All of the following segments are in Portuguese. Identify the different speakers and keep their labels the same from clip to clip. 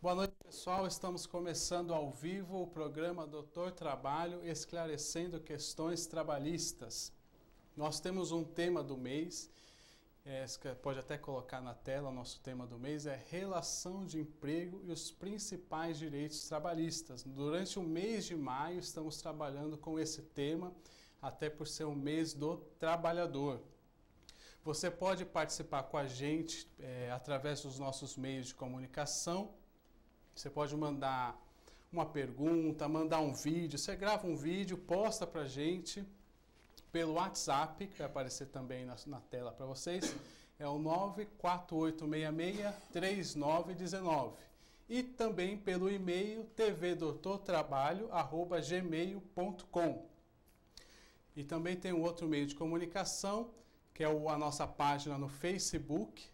Speaker 1: Boa noite, pessoal. Estamos começando ao vivo o programa Doutor Trabalho, esclarecendo questões trabalhistas. Nós temos um tema do mês, pode até colocar na tela, o nosso tema do mês é relação de emprego e os principais direitos trabalhistas. Durante o mês de maio estamos trabalhando com esse tema, até por ser o mês do trabalhador. Você pode participar com a gente através dos nossos meios de comunicação. Você pode mandar uma pergunta, mandar um vídeo. Você grava um vídeo, posta para a gente pelo WhatsApp, que vai aparecer também na tela para vocês. É o 948663919. E também pelo e-mail tvdoutortrabalho@gmail.com. E também tem um outro meio de comunicação, que é a nossa página no Facebook,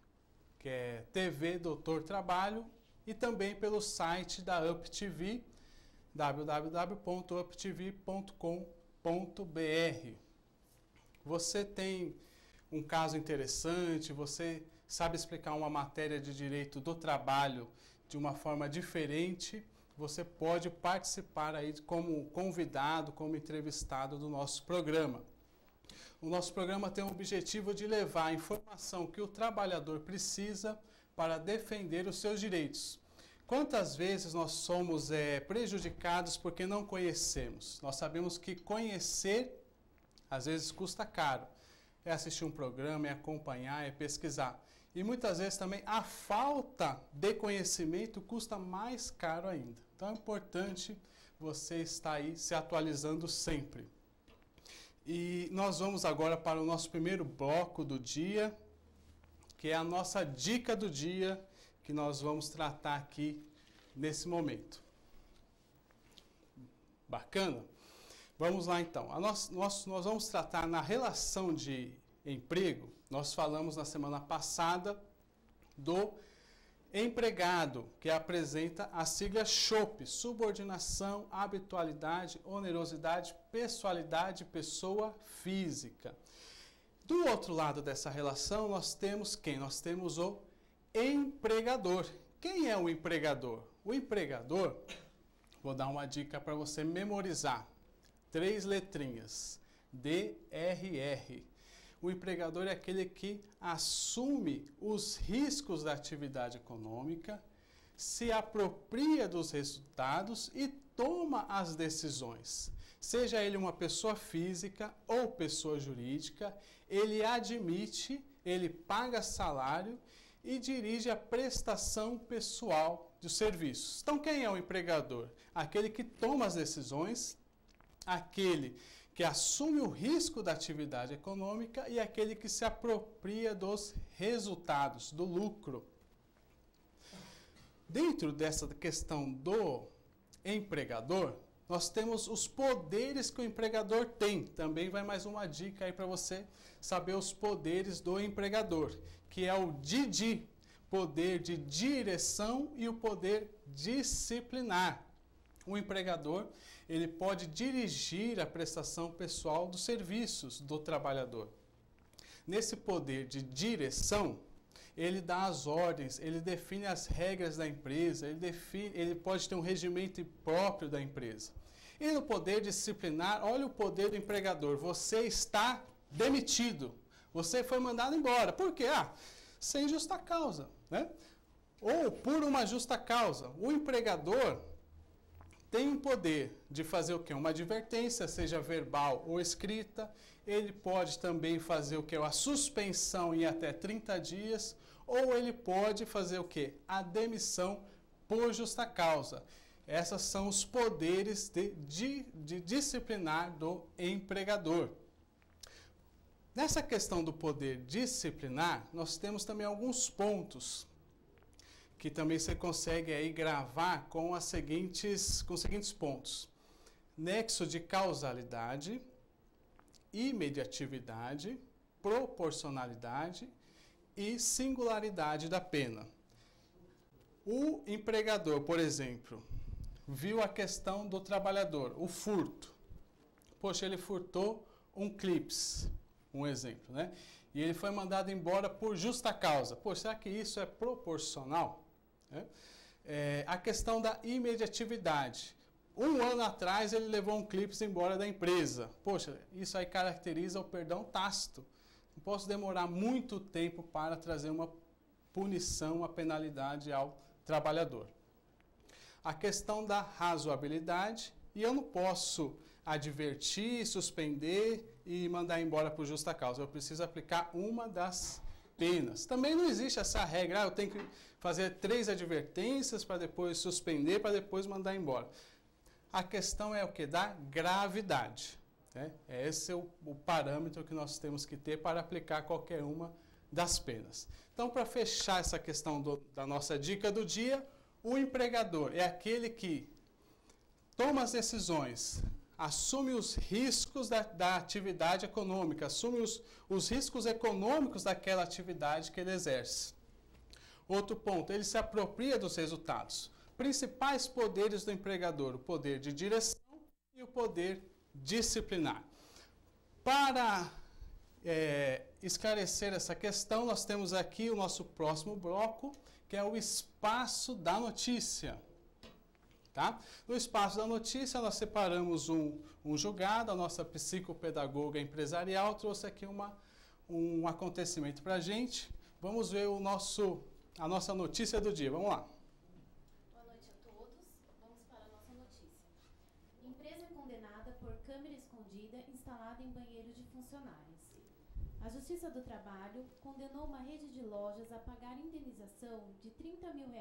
Speaker 1: que é TV Doutor Trabalho, e também pelo site da UpTV, www.uptv.com.br. Você tem um caso interessante, você sabe explicar uma matéria de direito do trabalho de uma forma diferente, você pode participar aí como convidado, como entrevistado do nosso programa. O nosso programa tem o objetivo de levar a informação que o trabalhador precisa para defender os seus direitos. Quantas vezes nós somos prejudicados porque não conhecemos? Nós sabemos que conhecer, às vezes, custa caro. É assistir um programa, é acompanhar, é pesquisar. E muitas vezes também a falta de conhecimento custa mais caro ainda. Então é importante você estar aí se atualizando sempre. E nós vamos agora para o nosso primeiro bloco do dia, que é a nossa dica do dia, que nós vamos tratar aqui nesse momento. Bacana? Vamos lá então. Nós vamos tratar na relação de emprego. Nós falamos na semana passada do empregado, que apresenta a sigla SHOP, subordinação, habitualidade, onerosidade, pessoalidade, pessoa física. Do outro lado dessa relação, nós temos quem? Nós temos o empregador. Quem é o empregador? O empregador, vou dar uma dica para você memorizar. 3 letrinhas. DRR. O empregador é aquele que assume os riscos da atividade econômica, se apropria dos resultados e toma as decisões. Seja ele uma pessoa física ou pessoa jurídica, ele admite, ele paga salário e dirige a prestação pessoal dos serviços. Então, quem é o empregador? Aquele que toma as decisões, aquele que assume o risco da atividade econômica e aquele que se apropria dos resultados, do lucro. Dentro dessa questão do empregador, nós temos os poderes que o empregador tem. Também vai mais uma dica aí para você saber os poderes do empregador, que é o DIDI, poder de direção e o poder disciplinar. O empregador, ele pode dirigir a prestação pessoal dos serviços do trabalhador. Nesse poder de direção, ele dá as ordens, ele define as regras da empresa, ele pode ter um regimento próprio da empresa. E no poder disciplinar, olha o poder do empregador. Você está demitido. Você foi mandado embora. Por quê? Sem justa causa, né? Ou por uma justa causa. O empregador tem o poder de fazer o quê? Uma advertência, seja verbal ou escrita. Ele pode também fazer o quê? A suspensão em até 30 dias. Ou ele pode fazer o quê? A demissão por justa causa. Esses são os poderes de disciplinar do empregador. Nessa questão do poder disciplinar, nós temos também alguns pontos que também você consegue aí gravar com os seguintes pontos. Nexo de causalidade, imediatividade, proporcionalidade e singularidade da pena. O empregador, por exemplo, viu a questão do trabalhador, o furto. Poxa, ele furtou um clips, um exemplo, né? E ele foi mandado embora por justa causa. Poxa, será que isso é proporcional? A questão da imediatividade. Um ano atrás ele levou um clipe embora da empresa. Poxa, isso aí caracteriza o perdão tácito. Não posso demorar muito tempo para trazer uma punição, uma penalidade ao trabalhador. A questão da razoabilidade, e eu não posso advertir, suspender e mandar embora por justa causa. Eu preciso aplicar uma das penas. Também não existe essa regra, eu tenho que fazer 3 advertências para depois suspender, para depois mandar embora. A questão é o que? Da gravidade. Né? Esse é o parâmetro que nós temos que ter para aplicar qualquer uma das penas. Então, para fechar essa questão da nossa dica do dia, o empregador é aquele que toma as decisões, assume os riscos da atividade econômica, assume os riscos econômicos daquela atividade que ele exerce. Outro ponto, ele se apropria dos resultados. Principais poderes do empregador, o poder de direção e o poder disciplinar. Para esclarecer essa questão, nós temos aqui o nosso próximo bloco, que é o espaço da notícia. Tá? No espaço da notícia, nós separamos um julgado, a nossa psicopedagoga empresarial trouxe aqui um acontecimento para a gente. Vamos ver a nossa notícia do dia. Vamos lá.
Speaker 2: Boa noite a todos. Vamos para a nossa notícia. Empresa condenada por câmera escondida instalada em banheiro de funcionários. A Justiça do Trabalho condenou uma rede de lojas a pagar indenização de R$30 mil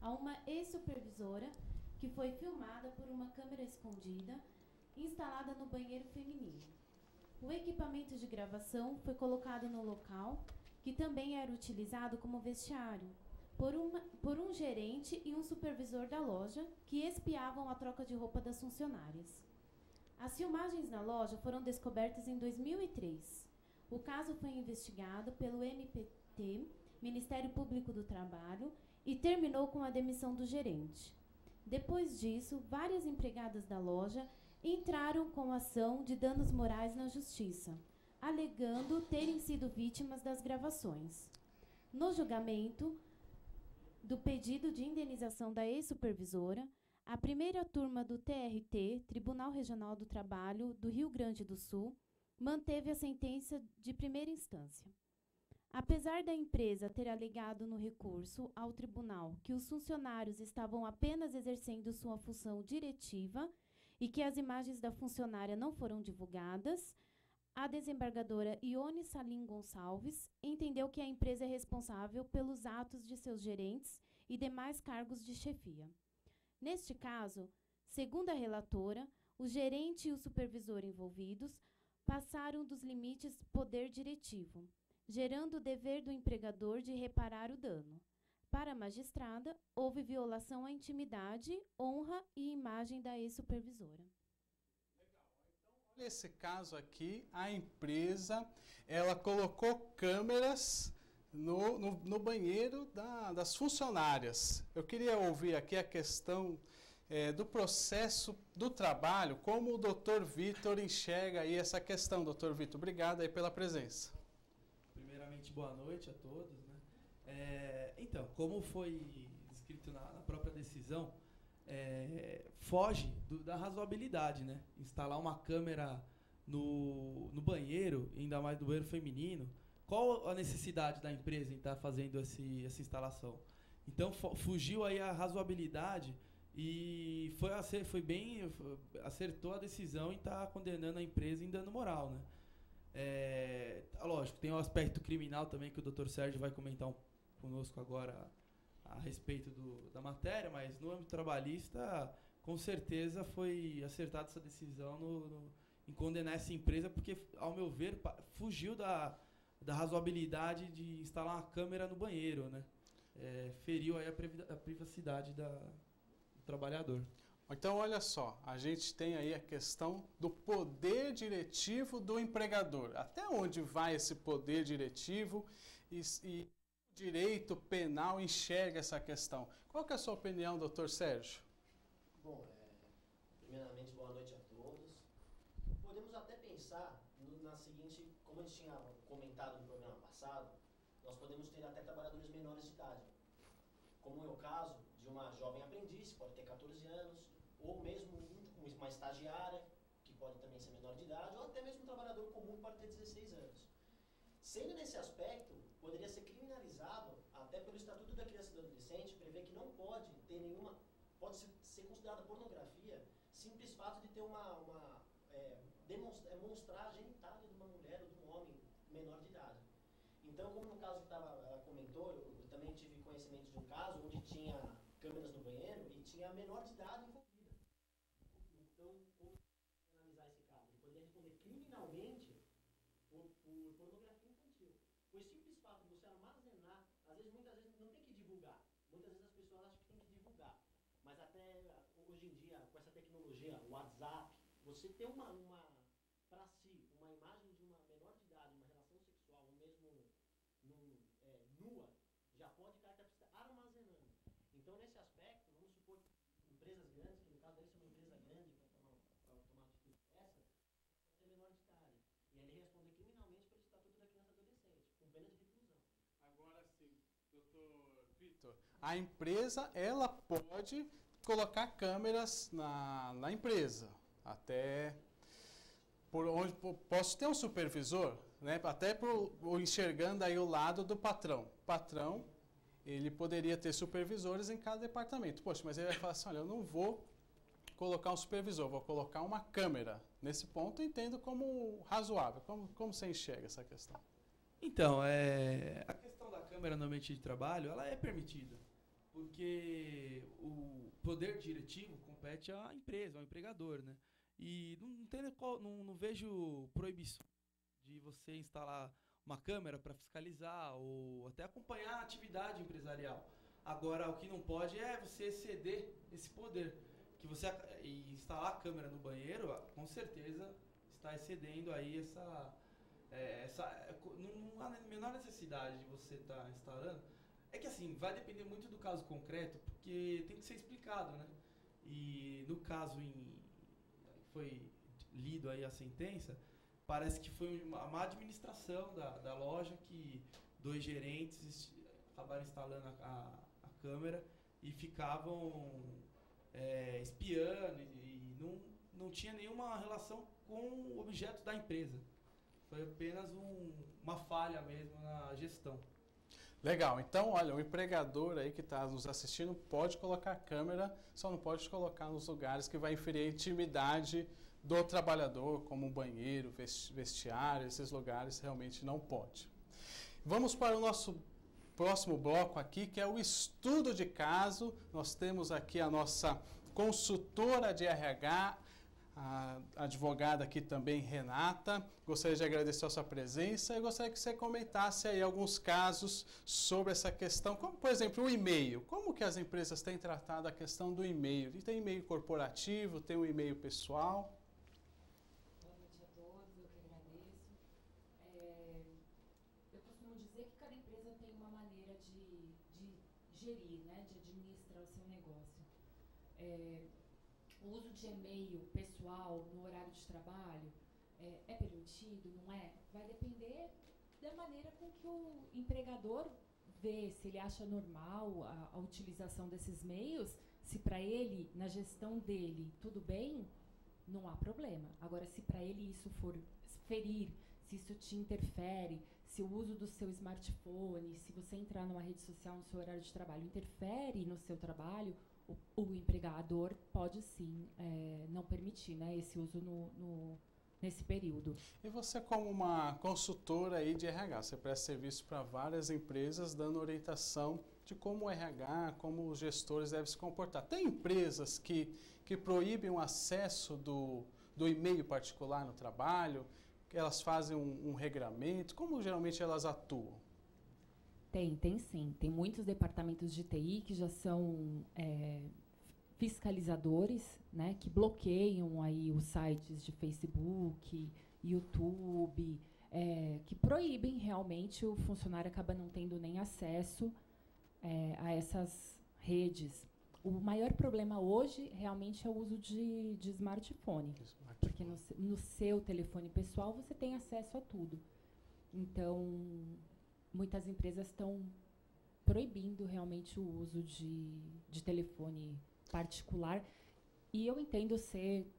Speaker 2: a uma ex-supervisora que foi filmada por uma câmera escondida instalada no banheiro feminino. O equipamento de gravação foi colocado no local, que também era utilizado como vestiário, por um gerente e um supervisor da loja, que espiavam a troca de roupa das funcionárias. As filmagens na loja foram descobertas em 2003. O caso foi investigado pelo MPT, Ministério Público do Trabalho, e terminou com a demissão do gerente. Depois disso, várias empregadas da loja entraram com ação de danos morais na Justiça, alegando terem sido vítimas das gravações. No julgamento do pedido de indenização da ex-supervisora, a primeira turma do TRT, Tribunal Regional do Trabalho do Rio Grande do Sul, manteve a sentença de primeira instância. Apesar da empresa ter alegado no recurso ao tribunal que os funcionários estavam apenas exercendo sua função diretiva e que as imagens da funcionária não foram divulgadas, a desembargadora Ione Salim Gonçalves entendeu que a empresa é responsável pelos atos de seus gerentes e demais cargos de chefia. Neste caso, segundo a relatora, o gerente e o supervisor envolvidos passaram dos limites do poder diretivo, gerando o dever do empregador de reparar o dano. Para a magistrada, houve violação à intimidade, honra e imagem da ex-supervisora.
Speaker 1: Nesse caso aqui, a empresa ela colocou câmeras no banheiro das funcionárias. Eu queria ouvir aqui a questão do processo do trabalho, como o Dr. Vitor enxerga aí essa questão. Dr. Vitor, obrigado aí pela presença.
Speaker 3: Primeiramente, boa noite a todos. Né? Então, como foi escrito na própria decisão, foge da razoabilidade, né? Instalar uma câmera no banheiro, ainda mais no banheiro feminino. Qual a necessidade da empresa em estar fazendo essa instalação? Então, fugiu aí a razoabilidade e acertou a decisão em estar condenando a empresa em dano moral, né? Lógico, tem o aspecto criminal também que o Dr. Sérgio vai comentar conosco agora a respeito da matéria, mas no âmbito trabalhista, com certeza foi acertada essa decisão em condenar essa empresa, porque, ao meu ver, fugiu da razoabilidade de instalar uma câmera no banheiro, né? Feriu aí a privacidade do trabalhador.
Speaker 1: Então, olha só, a gente tem aí a questão do poder diretivo do empregador. Até onde vai esse poder diretivo e o direito penal enxerga essa questão? Qual que é a sua opinião, doutor Sérgio?
Speaker 4: Bom, primeiramente, boa noite a todos. Podemos até pensar na seguinte, como a gente tinha comentado no programa passado, nós podemos ter até trabalhadores menores de idade. Como é o caso de uma jovem aprendiz, pode ter 14 anos, ou mesmo uma estagiária, que pode também ser menor de idade, ou até mesmo um trabalhador comum que pode ter 16 anos. Sendo nesse aspecto, poderia ser criminalizado, até pelo Estatuto da Criança e do Adolescente, prevê que não pode ter nenhuma, pode ser considerada pornografia, simples fato de ter demonstrar a genitália de uma mulher ou de um homem menor de idade. Então, como no caso que ela comentou, eu também tive conhecimento de um caso onde tinha câmeras no banheiro e tinha a menor de idade envolvida. Então, como analisar esse caso? Ele poderia responder criminalmente por pornografia infantil. Pois simples fato de você armazenar, muitas vezes não tem que divulgar. Muitas vezes as pessoas acham que tem que divulgar. Mas até hoje em dia, com essa tecnologia, o WhatsApp, você ter para si, uma imagem de uma menor de idade, uma relação sexual, ou mesmo nua, já pode estar armazenando. Então, nesse aspecto, vamos supor que empresas grandes, que no caso deve ser uma empresa grande para tomar uma atitude dessa, pode ter menor de idade. E ele responder criminalmente pelo Estatuto da Criança e Adolescente, com pena de reclusão.
Speaker 1: Agora sim, doutor Vitor, a empresa, ela pode colocar câmeras na empresa, até por onde posso ter um supervisor, né? Até enxergando aí o lado do patrão. O patrão, ele poderia ter supervisores em cada departamento. Poxa, mas ele vai falar assim, olha, eu não vou colocar um supervisor, vou colocar uma câmera. Nesse ponto, eu entendo como razoável. Como você enxerga essa questão?
Speaker 3: Então, a questão da câmera no ambiente de trabalho, ela é permitida, porque o poder diretivo compete à empresa, ao empregador, né? E não vejo proibição de você instalar uma câmera para fiscalizar ou até acompanhar a atividade empresarial. Agora, o que não pode é você exceder esse poder. E instalar a câmera no banheiro, com certeza, está excedendo aí não há a menor necessidade de você estar instalando. É que assim, vai depender muito do caso concreto, porque tem que ser explicado, né? E no caso foi lido aí a sentença, parece que foi uma má administração da loja, que 2 gerentes acabaram instalando a câmera e ficavam espiando e não tinha nenhuma relação com o objeto da empresa. Foi apenas uma falha mesmo na gestão.
Speaker 1: Legal, então olha, o empregador aí que está nos assistindo pode colocar câmera, só não pode colocar nos lugares que vai inferir a intimidade do trabalhador, como um banheiro, vestiário, esses lugares realmente não pode. Vamos para o nosso próximo bloco aqui, que é o estudo de caso. Nós temos aqui a nossa consultora de RH, a advogada aqui também, Renata. Gostaria de agradecer a sua presença e gostaria que você comentasse aí alguns casos sobre essa questão, como por exemplo o e-mail. Como que as empresas têm tratado a questão do e-mail? Tem e-mail corporativo, tem um e-mail pessoal?
Speaker 5: Boa noite a todos, eu que agradeço. Eu costumo dizer que cada empresa tem uma maneira de gerir, né, de administrar o seu negócio. O uso de e-mail pessoal no horário de trabalho é permitido, não é? Vai depender da maneira com que o empregador vê, se ele acha normal a utilização desses meios, se para ele, na gestão dele, tudo bem, não há problema. Agora, se para ele isso for ferir, se isso te interfere, se o uso do seu smartphone, se você entrar numa rede social no seu horário de trabalho interfere no seu trabalho, o empregador pode sim não permitir, né, esse uso nesse período.
Speaker 1: E você, como uma consultora aí de RH, você presta serviço para várias empresas dando orientação de como o RH, como os gestores devem se comportar. Tem empresas que proíbem o acesso do e-mail particular no trabalho, que elas fazem um regramento, como geralmente elas atuam?
Speaker 5: Tem sim. Tem muitos departamentos de TI que já são fiscalizadores, né, que bloqueiam aí os sites de Facebook, YouTube, que proíbem realmente, o funcionário acaba não tendo nem acesso a essas redes. O maior problema hoje realmente é o uso de smartphone, porque no seu telefone pessoal você tem acesso a tudo. Então, muitas empresas estão proibindo realmente o uso de telefone particular. E eu entendo ser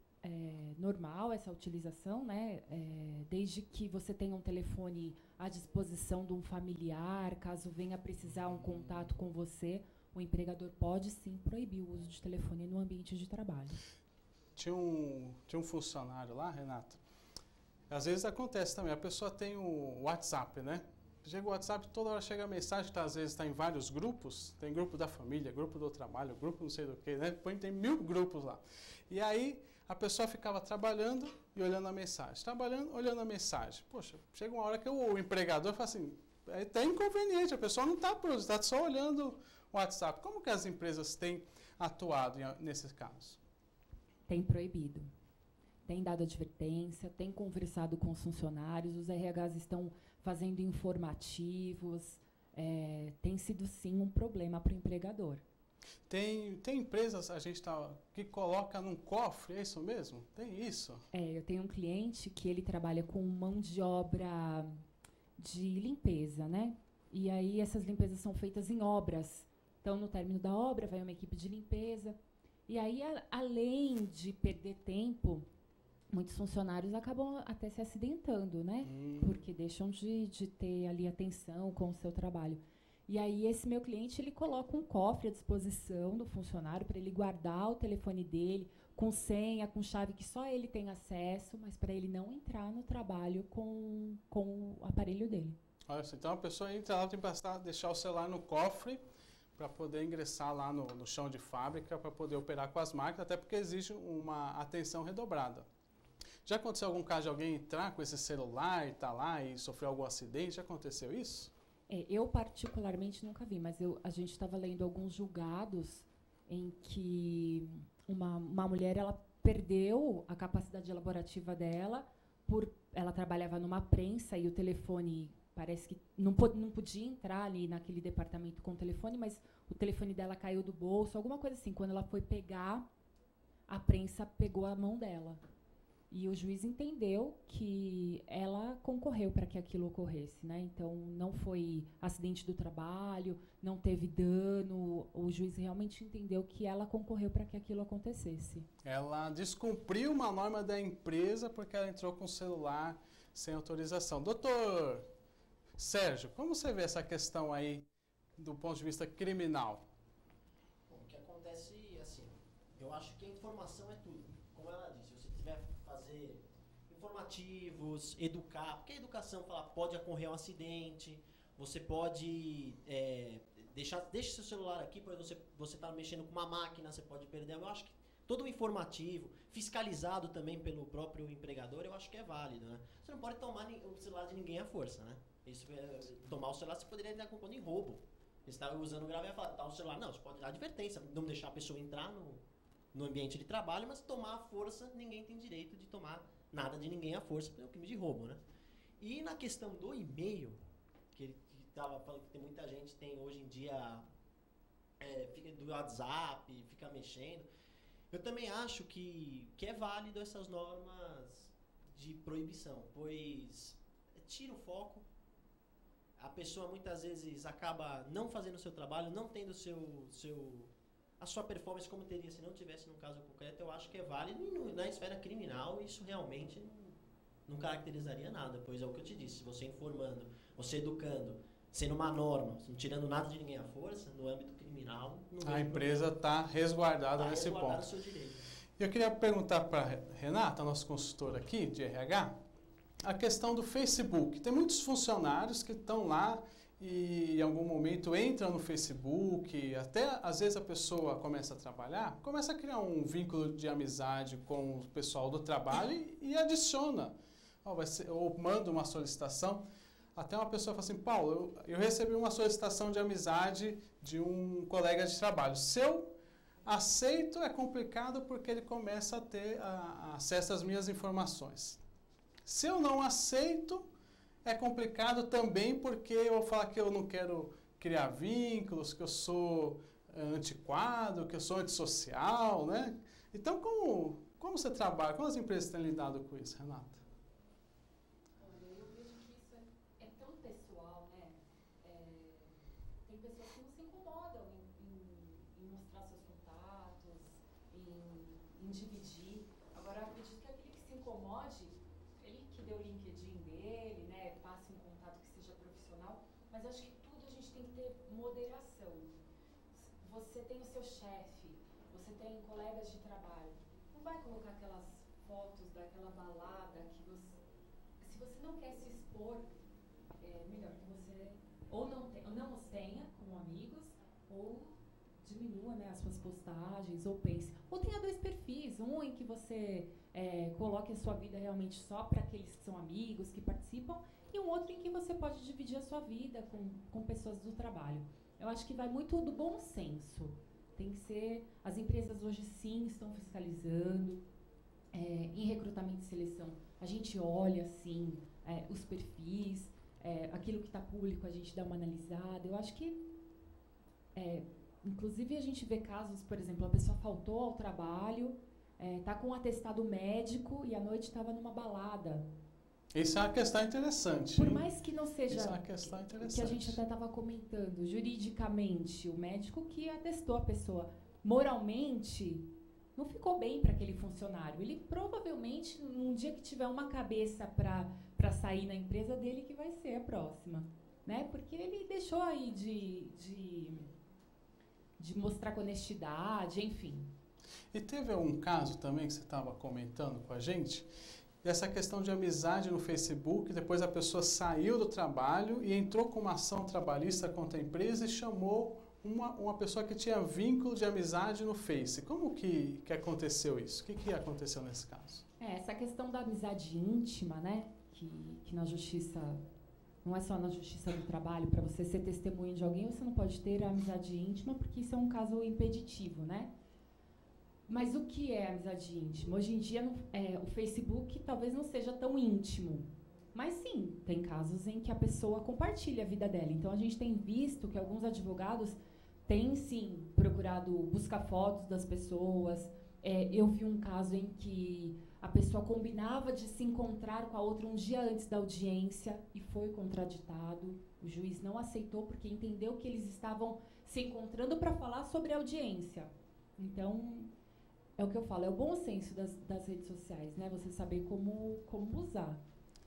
Speaker 5: normal essa utilização, né? Desde que você tenha um telefone à disposição de um familiar, caso venha precisar um contato com você, o empregador pode sim proibir o uso de telefone no ambiente de trabalho.
Speaker 1: Tinha um funcionário lá, Renata, às vezes acontece também, a pessoa tem o WhatsApp, né? Chega o WhatsApp, toda hora chega a mensagem, às vezes está em vários grupos, tem grupo da família, grupo do trabalho, grupo não sei do que, né? Tem 1000 grupos lá. E aí a pessoa ficava trabalhando e olhando a mensagem, trabalhando, olhando a mensagem. Poxa, chega uma hora que o empregador fala assim, é até inconveniente, a pessoa não está produzindo, está só olhando o WhatsApp. Como que as empresas têm atuado nesses casos?
Speaker 5: Tem proibido. Tem dado advertência, tem conversado com os funcionários, os RHs estão fazendo informativos, tem sido sim um problema para o empregador.
Speaker 1: Tem empresas que coloca num cofre, é isso mesmo? Tem isso?
Speaker 5: Eu tenho um cliente que ele trabalha com mão de obra de limpeza, né? E aí essas limpezas são feitas em obras. Então, no término da obra, vai uma equipe de limpeza. E aí, além de perder tempo, muitos funcionários acabam até se acidentando, né? Porque deixam de ter ali atenção com o seu trabalho. E aí, esse meu cliente, ele coloca um cofre à disposição do funcionário para ele guardar o telefone dele, com senha, com chave que só ele tem acesso, mas para ele não entrar no trabalho com o aparelho dele.
Speaker 1: Olha, então a pessoa entra lá, tem que deixar o celular no cofre para poder ingressar lá no chão de fábrica, para poder operar com as máquinas, até porque exige uma atenção redobrada. Já aconteceu algum caso de alguém entrar com esse celular e estar lá e sofrer algum acidente? Já aconteceu isso?
Speaker 5: Eu particularmente nunca vi, mas a gente estava lendo alguns julgados em que uma mulher ela perdeu a capacidade elaborativa dela, ela trabalhava numa prensa e o telefone parece que não podia entrar ali naquele departamento com o telefone, mas o telefone dela caiu do bolso, alguma coisa assim. Quando ela foi pegar, a prensa pegou a mão dela. E o juiz entendeu que ela concorreu para que aquilo ocorresse, né? Então, não foi acidente do trabalho, não teve dano. O juiz realmente entendeu que ela concorreu para que aquilo acontecesse.
Speaker 1: Ela descumpriu uma norma da empresa porque ela entrou com o celular sem autorização. Doutor Sérgio, como você vê essa questão aí do ponto de vista criminal?
Speaker 4: Bom, o que acontece, assim, eu acho que a informação é tudo. Como ela disse, se você tiver fazer informativos, educar, porque a educação fala, pode ocorrer um acidente, você pode deixa seu celular aqui, porque você está mexendo com uma máquina, você pode perder. Eu acho que todo o informativo, fiscalizado também pelo próprio empregador, eu acho que é válido, né? Você não pode tomar o celular de ninguém à força, né? Tomar o celular, você poderia estar compondo em roubo. Você está usando o grave e falar, tá o celular. Não, você pode dar advertência, não deixar a pessoa entrar no ambiente de trabalho, mas tomar à força, ninguém tem direito de tomar nada de ninguém à força, porque é um crime de roubo, né? E na questão do e-mail, que ele estava falando que tem muita gente, tem hoje em dia, fica do WhatsApp, fica mexendo. Eu também acho que é válido essas normas de proibição, pois tira o foco, a pessoa muitas vezes acaba não fazendo o seu trabalho, não tendo a sua performance como teria se não tivesse num caso concreto. Eu acho que é válido, e na esfera criminal isso realmente não caracterizaria nada, pois é o que eu te disse, você informando, você educando, sendo uma norma, não tirando nada de ninguém à força, no âmbito criminal...
Speaker 1: A empresa está resguardada nesse ponto.
Speaker 4: O seu direito.
Speaker 1: Eu queria perguntar para a Renata, nossa consultora aqui de RH, a questão do Facebook. Tem muitos funcionários que estão lá e em algum momento entram no Facebook, até às vezes a pessoa começa a trabalhar, começa a criar um vínculo de amizade com o pessoal do trabalho e adiciona, ou manda uma solicitação. Até uma pessoa fala assim, Paulo, eu recebi uma solicitação de amizade de um colega de trabalho. Se eu aceito, é complicado porque ele começa a ter acesso às minhas informações. Se eu não aceito, é complicado também porque eu vou falar que eu não quero criar vínculos, que eu sou antiquado, que eu sou antissocial, né? Então, como você trabalha? Como as empresas têm lidado com isso, Renata?
Speaker 5: Olha, eu vejo que isso é tão pessoal, né? Tem pessoas que não em dividir. Agora, eu acredito que aquele que se incomode, ele que dê o LinkedIn dele, né, passe um contato que seja profissional, mas acho que tudo a gente tem que ter moderação. Você tem o seu chefe, você tem colegas de trabalho, não vai colocar aquelas fotos daquela balada que você... Se você não quer se expor, é melhor que você ou não os tenha como amigos, ou diminua, né, as suas postagens, ou pense. Ou tenha 2 perfis, um em que você coloque a sua vida realmente só para aqueles que são amigos, que participam, e um outro em que você pode dividir a sua vida com pessoas do trabalho. Eu acho que vai muito do bom senso. Tem que ser... As empresas hoje sim estão fiscalizando. Em recrutamento e seleção, a gente olha, sim, os perfis, aquilo que está público, a gente dá uma analisada. Eu acho que, inclusive, a gente vê casos, por exemplo, a pessoa faltou ao trabalho, está com um atestado médico e à noite estava numa balada.
Speaker 1: Isso é uma questão interessante.
Speaker 5: Por mais que não seja...
Speaker 1: Isso é uma questão interessante.
Speaker 5: Que a gente até estava comentando, juridicamente, o médico que atestou a pessoa, moralmente... não ficou bem para aquele funcionário. Ele provavelmente, num dia que tiver uma cabeça para sair na empresa dele, que vai ser a próxima. Né? Porque ele deixou aí de mostrar com honestidade, enfim.
Speaker 1: E teve um caso também que você estava comentando com a gente, dessa questão de amizade no Facebook, depois a pessoa saiu do trabalho e entrou com uma ação trabalhista contra a empresa e chamou uma pessoa que tinha vínculo de amizade no Face. Como que aconteceu isso? O que aconteceu nesse caso?
Speaker 5: Essa questão da amizade íntima, né? Que na justiça, não é só na justiça do trabalho, para você ser testemunha de alguém, você não pode ter a amizade íntima, porque isso é um caso impeditivo, né? Mas o que é amizade íntima? Hoje em dia, o Facebook talvez não seja tão íntimo. Mas sim, tem casos em que a pessoa compartilha a vida dela. Então, a gente tem visto que alguns advogados têm, sim, procurado buscar fotos das pessoas. Eu vi um caso em que a pessoa combinava de se encontrar com a outra um dia antes da audiência e foi contraditado. O juiz não aceitou porque entendeu que eles estavam se encontrando para falar sobre a audiência. Então, é o que eu falo, é o bom senso das redes sociais, né? Você saber como usar.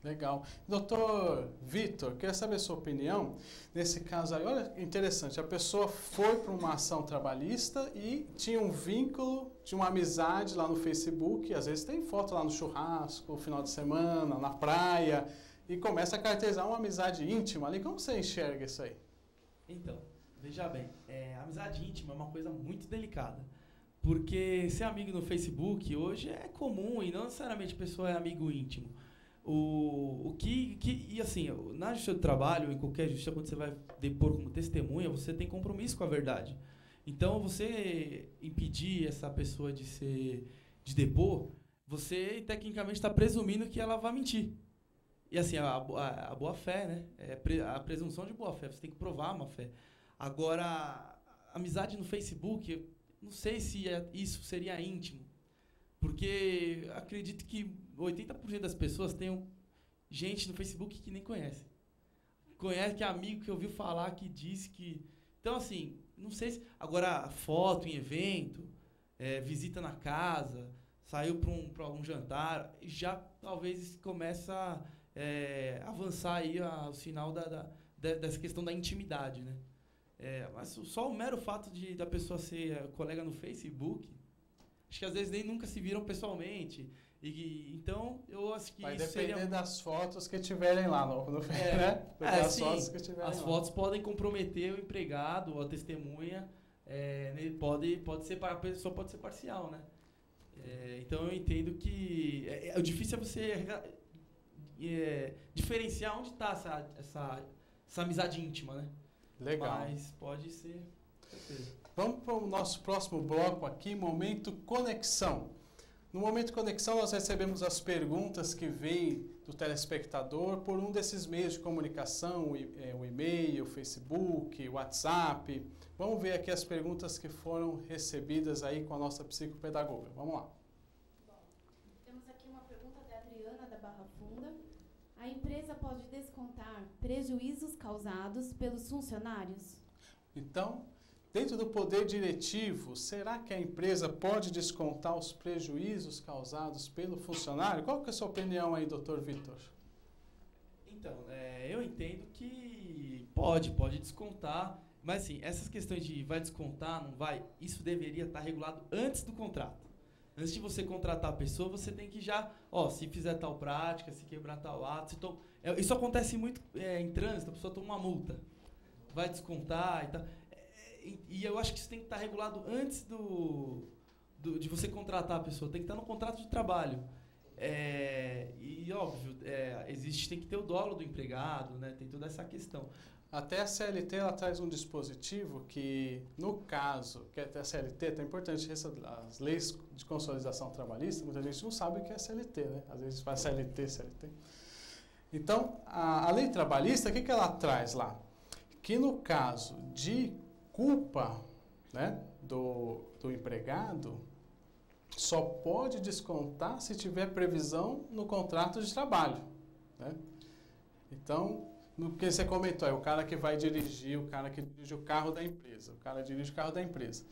Speaker 1: Legal. Doutor Vitor, queria saber a sua opinião nesse caso aí. Olha, interessante, a pessoa foi para uma ação trabalhista e tinha um vínculo, tinha uma amizade lá no Facebook, às vezes tem foto lá no churrasco, final de semana, na praia, e começa a caracterizar uma amizade íntima ali. Como você enxerga isso aí?
Speaker 3: Então, veja bem, amizade íntima é uma coisa muito delicada, porque ser amigo no Facebook hoje é comum e não necessariamente a pessoa é amigo íntimo. E assim, na justiça do trabalho, em qualquer justiça, quando você vai depor como testemunha, você tem compromisso com a verdade. Então, você impedir essa pessoa de depor, você tecnicamente está presumindo que ela vai mentir. E assim, a boa-fé, né? A presunção de boa-fé, você tem que provar a má-fé. Agora, a amizade no Facebook, não sei se isso seria íntimo. Porque acredito que 80% das pessoas tenham gente no Facebook que nem conhece. Conhece, que é amigo, que ouviu falar, que disse que... Então, assim, não sei se... Agora, foto em evento, visita na casa, saiu para algum jantar, já talvez comece a avançar aí o sinal dessa questão da intimidade, né? Mas só o mero fato da pessoa ser colega no Facebook... Acho que às vezes nem nunca se viram pessoalmente. Então, eu acho que
Speaker 1: vai
Speaker 3: isso
Speaker 1: depender das fotos que tiverem lá no né?
Speaker 3: Sim, fotos que tiverem as fotos podem comprometer o empregado ou a testemunha. Pode ser, a pessoa pode ser parcial, né? Então, eu entendo que o difícil é você diferenciar onde está essa amizade íntima, né?
Speaker 1: Legal.
Speaker 3: Mas pode ser, com certeza.
Speaker 1: Vamos para o nosso próximo bloco aqui, Momento Conexão. No Momento Conexão, nós recebemos as perguntas que vêm do telespectador por um desses meios de comunicação, o e-mail, o Facebook, o WhatsApp. Vamos ver aqui as perguntas que foram recebidas aí com a nossa psicopedagoga. Vamos lá.
Speaker 2: Bom, temos aqui uma pergunta da Adriana, da Barra Funda. A empresa pode descontar prejuízos causados pelos funcionários?
Speaker 1: Então, dentro do poder diretivo, será que a empresa pode descontar os prejuízos causados pelo funcionário? Qual que é a sua opinião aí, doutor Vitor?
Speaker 3: Então, eu entendo que pode descontar, mas assim, essas questões de vai descontar, não vai, isso deveria estar regulado antes do contrato. Antes de você contratar a pessoa, você tem que já, se fizer tal prática, se quebrar tal ato, isso acontece muito em trânsito, a pessoa toma uma multa, vai descontar e tal. E eu acho que isso tem que estar regulado antes de você contratar a pessoa, tem que estar no contrato de trabalho. E óbvio, tem que ter o dolo do empregado, né? Tem toda essa questão.
Speaker 1: Até a CLT ela traz um dispositivo que, no caso, que até a CLT, é importante, as leis de consolidação trabalhista, muita gente não sabe o que é CLT, né? Às vezes faz CLT. Então, a lei trabalhista, o que ela traz lá? Que no caso de culpa, né, do empregado, só pode descontar se tiver previsão no contrato de trabalho, né? Então, no que você comentou, é o cara que vai dirigir, o cara que dirige o carro da empresa. O cara dirige o carro da empresa.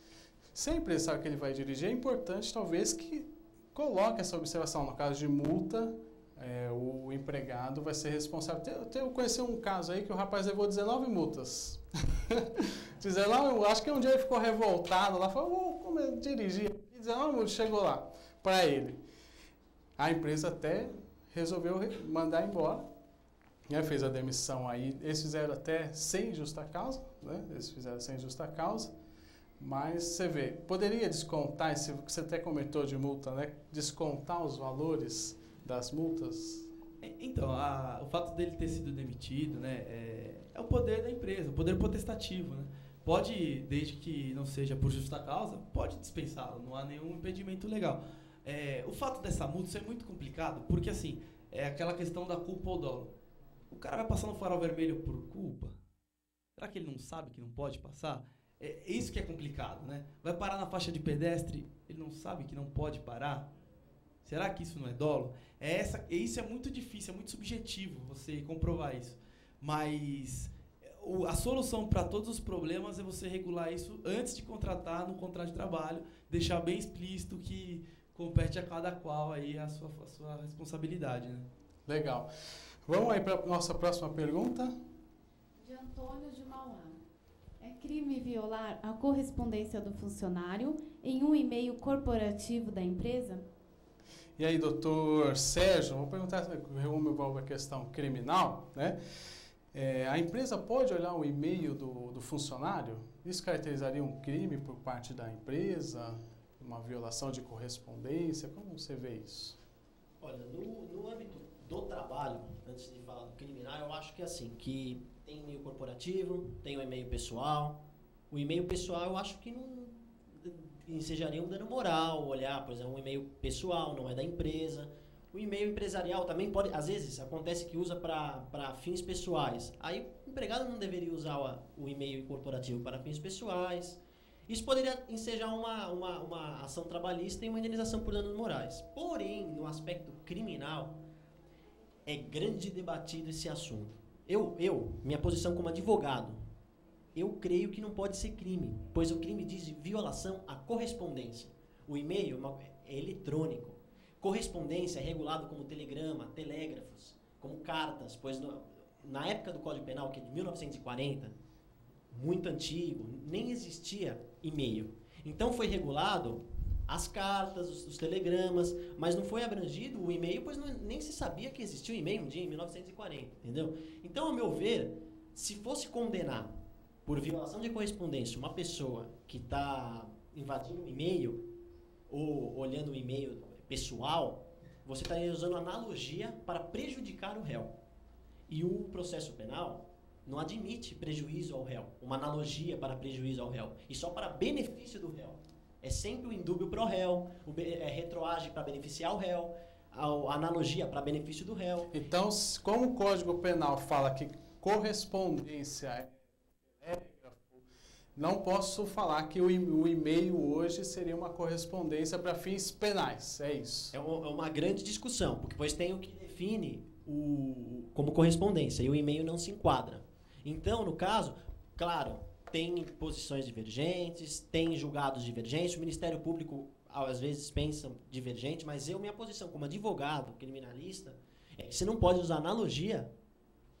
Speaker 1: Se a empresa sabe que ele vai dirigir, é importante, talvez, que coloque essa observação. No caso de multa, o empregado vai ser responsável. Eu conheci um caso aí que o rapaz levou 19 multas. 19, acho que um dia ele ficou revoltado lá, falou, como eu dirigi? 19 multas, chegou lá para ele. A empresa até resolveu mandar embora. Fez a demissão aí, eles fizeram até sem justa causa, né? Mas você vê, poderia descontar, esse que você até comentou de multa, né? Descontar os valores das multas?
Speaker 3: Então, o fato dele ter sido demitido, né, é o poder da empresa, o poder potestativo, né? Pode, desde que não seja por justa causa, pode dispensá-lo, não há nenhum impedimento legal. O fato dessa multa, isso é muito complicado, porque assim, é aquela questão da culpa ou dolo. O cara vai passar no farol vermelho por culpa? Será que ele não sabe que não pode passar? É isso que é complicado, né? Vai parar na faixa de pedestre, ele não sabe que não pode parar? Será que isso não é dolo? Isso é muito difícil, é muito subjetivo você comprovar isso. Mas a solução para todos os problemas é você regular isso antes de contratar no contrato de trabalho, deixar bem explícito que compete a cada qual aí a sua responsabilidade, né?
Speaker 1: Legal. Vamos aí para a nossa próxima pergunta.
Speaker 2: De Antônio de Mauá. É crime violar a correspondência do funcionário em um e-mail corporativo da empresa?
Speaker 1: E aí, doutor Sérgio, vou perguntar, envolve a questão criminal, né? A empresa pode olhar o e-mail do funcionário? Isso caracterizaria um crime por parte da empresa? Uma violação de correspondência? Como você vê isso?
Speaker 4: Olha, no âmbito do trabalho, antes de falar do criminal, eu acho que é assim, que tem e-mail corporativo, tem o e-mail pessoal. O e-mail pessoal eu acho que não ensejaria um dano moral, olhar, por exemplo, um e-mail pessoal, não é da empresa. O e-mail empresarial também pode, às vezes, acontece que usa para fins pessoais. Aí o empregado não deveria usar o e-mail corporativo para fins pessoais. Isso poderia ensejar uma ação trabalhista e uma indenização por danos morais. Porém, no aspecto criminal, é grande debatido esse assunto. Minha posição como advogado, eu creio que não pode ser crime, pois o crime diz violação à correspondência. O e-mail é eletrônico. Correspondência é regulado como telegrama, telégrafos, como cartas, pois na época do Código Penal, que é de 1940, muito antigo, nem existia e-mail. Então foi regulado as cartas, os telegramas, mas não foi abrangido o e-mail, pois nem se sabia que existia o e-mail um dia em 1940, entendeu? Então, ao meu ver, se fosse condenar por violação de correspondência uma pessoa que está invadindo o e-mail ou olhando o e-mail pessoal, você estaria usando analogia para prejudicar o réu. E o processo penal não admite prejuízo ao réu, uma analogia para prejuízo ao réu, e só para benefício do réu. É sempre o indúbio pro réu, retroage para beneficiar o réu, a analogia para benefício do réu.
Speaker 1: Então, como o Código Penal fala que correspondência é telégrafo, não posso falar que o e-mail hoje seria uma correspondência para fins penais, é isso?
Speaker 4: É uma grande discussão, porque pois tem o que define como correspondência, e o e-mail não se enquadra. Então, no caso, claro, tem posições divergentes, tem julgados divergentes, o Ministério Público às vezes pensa divergente, mas minha posição como advogado criminalista é que você não pode usar analogia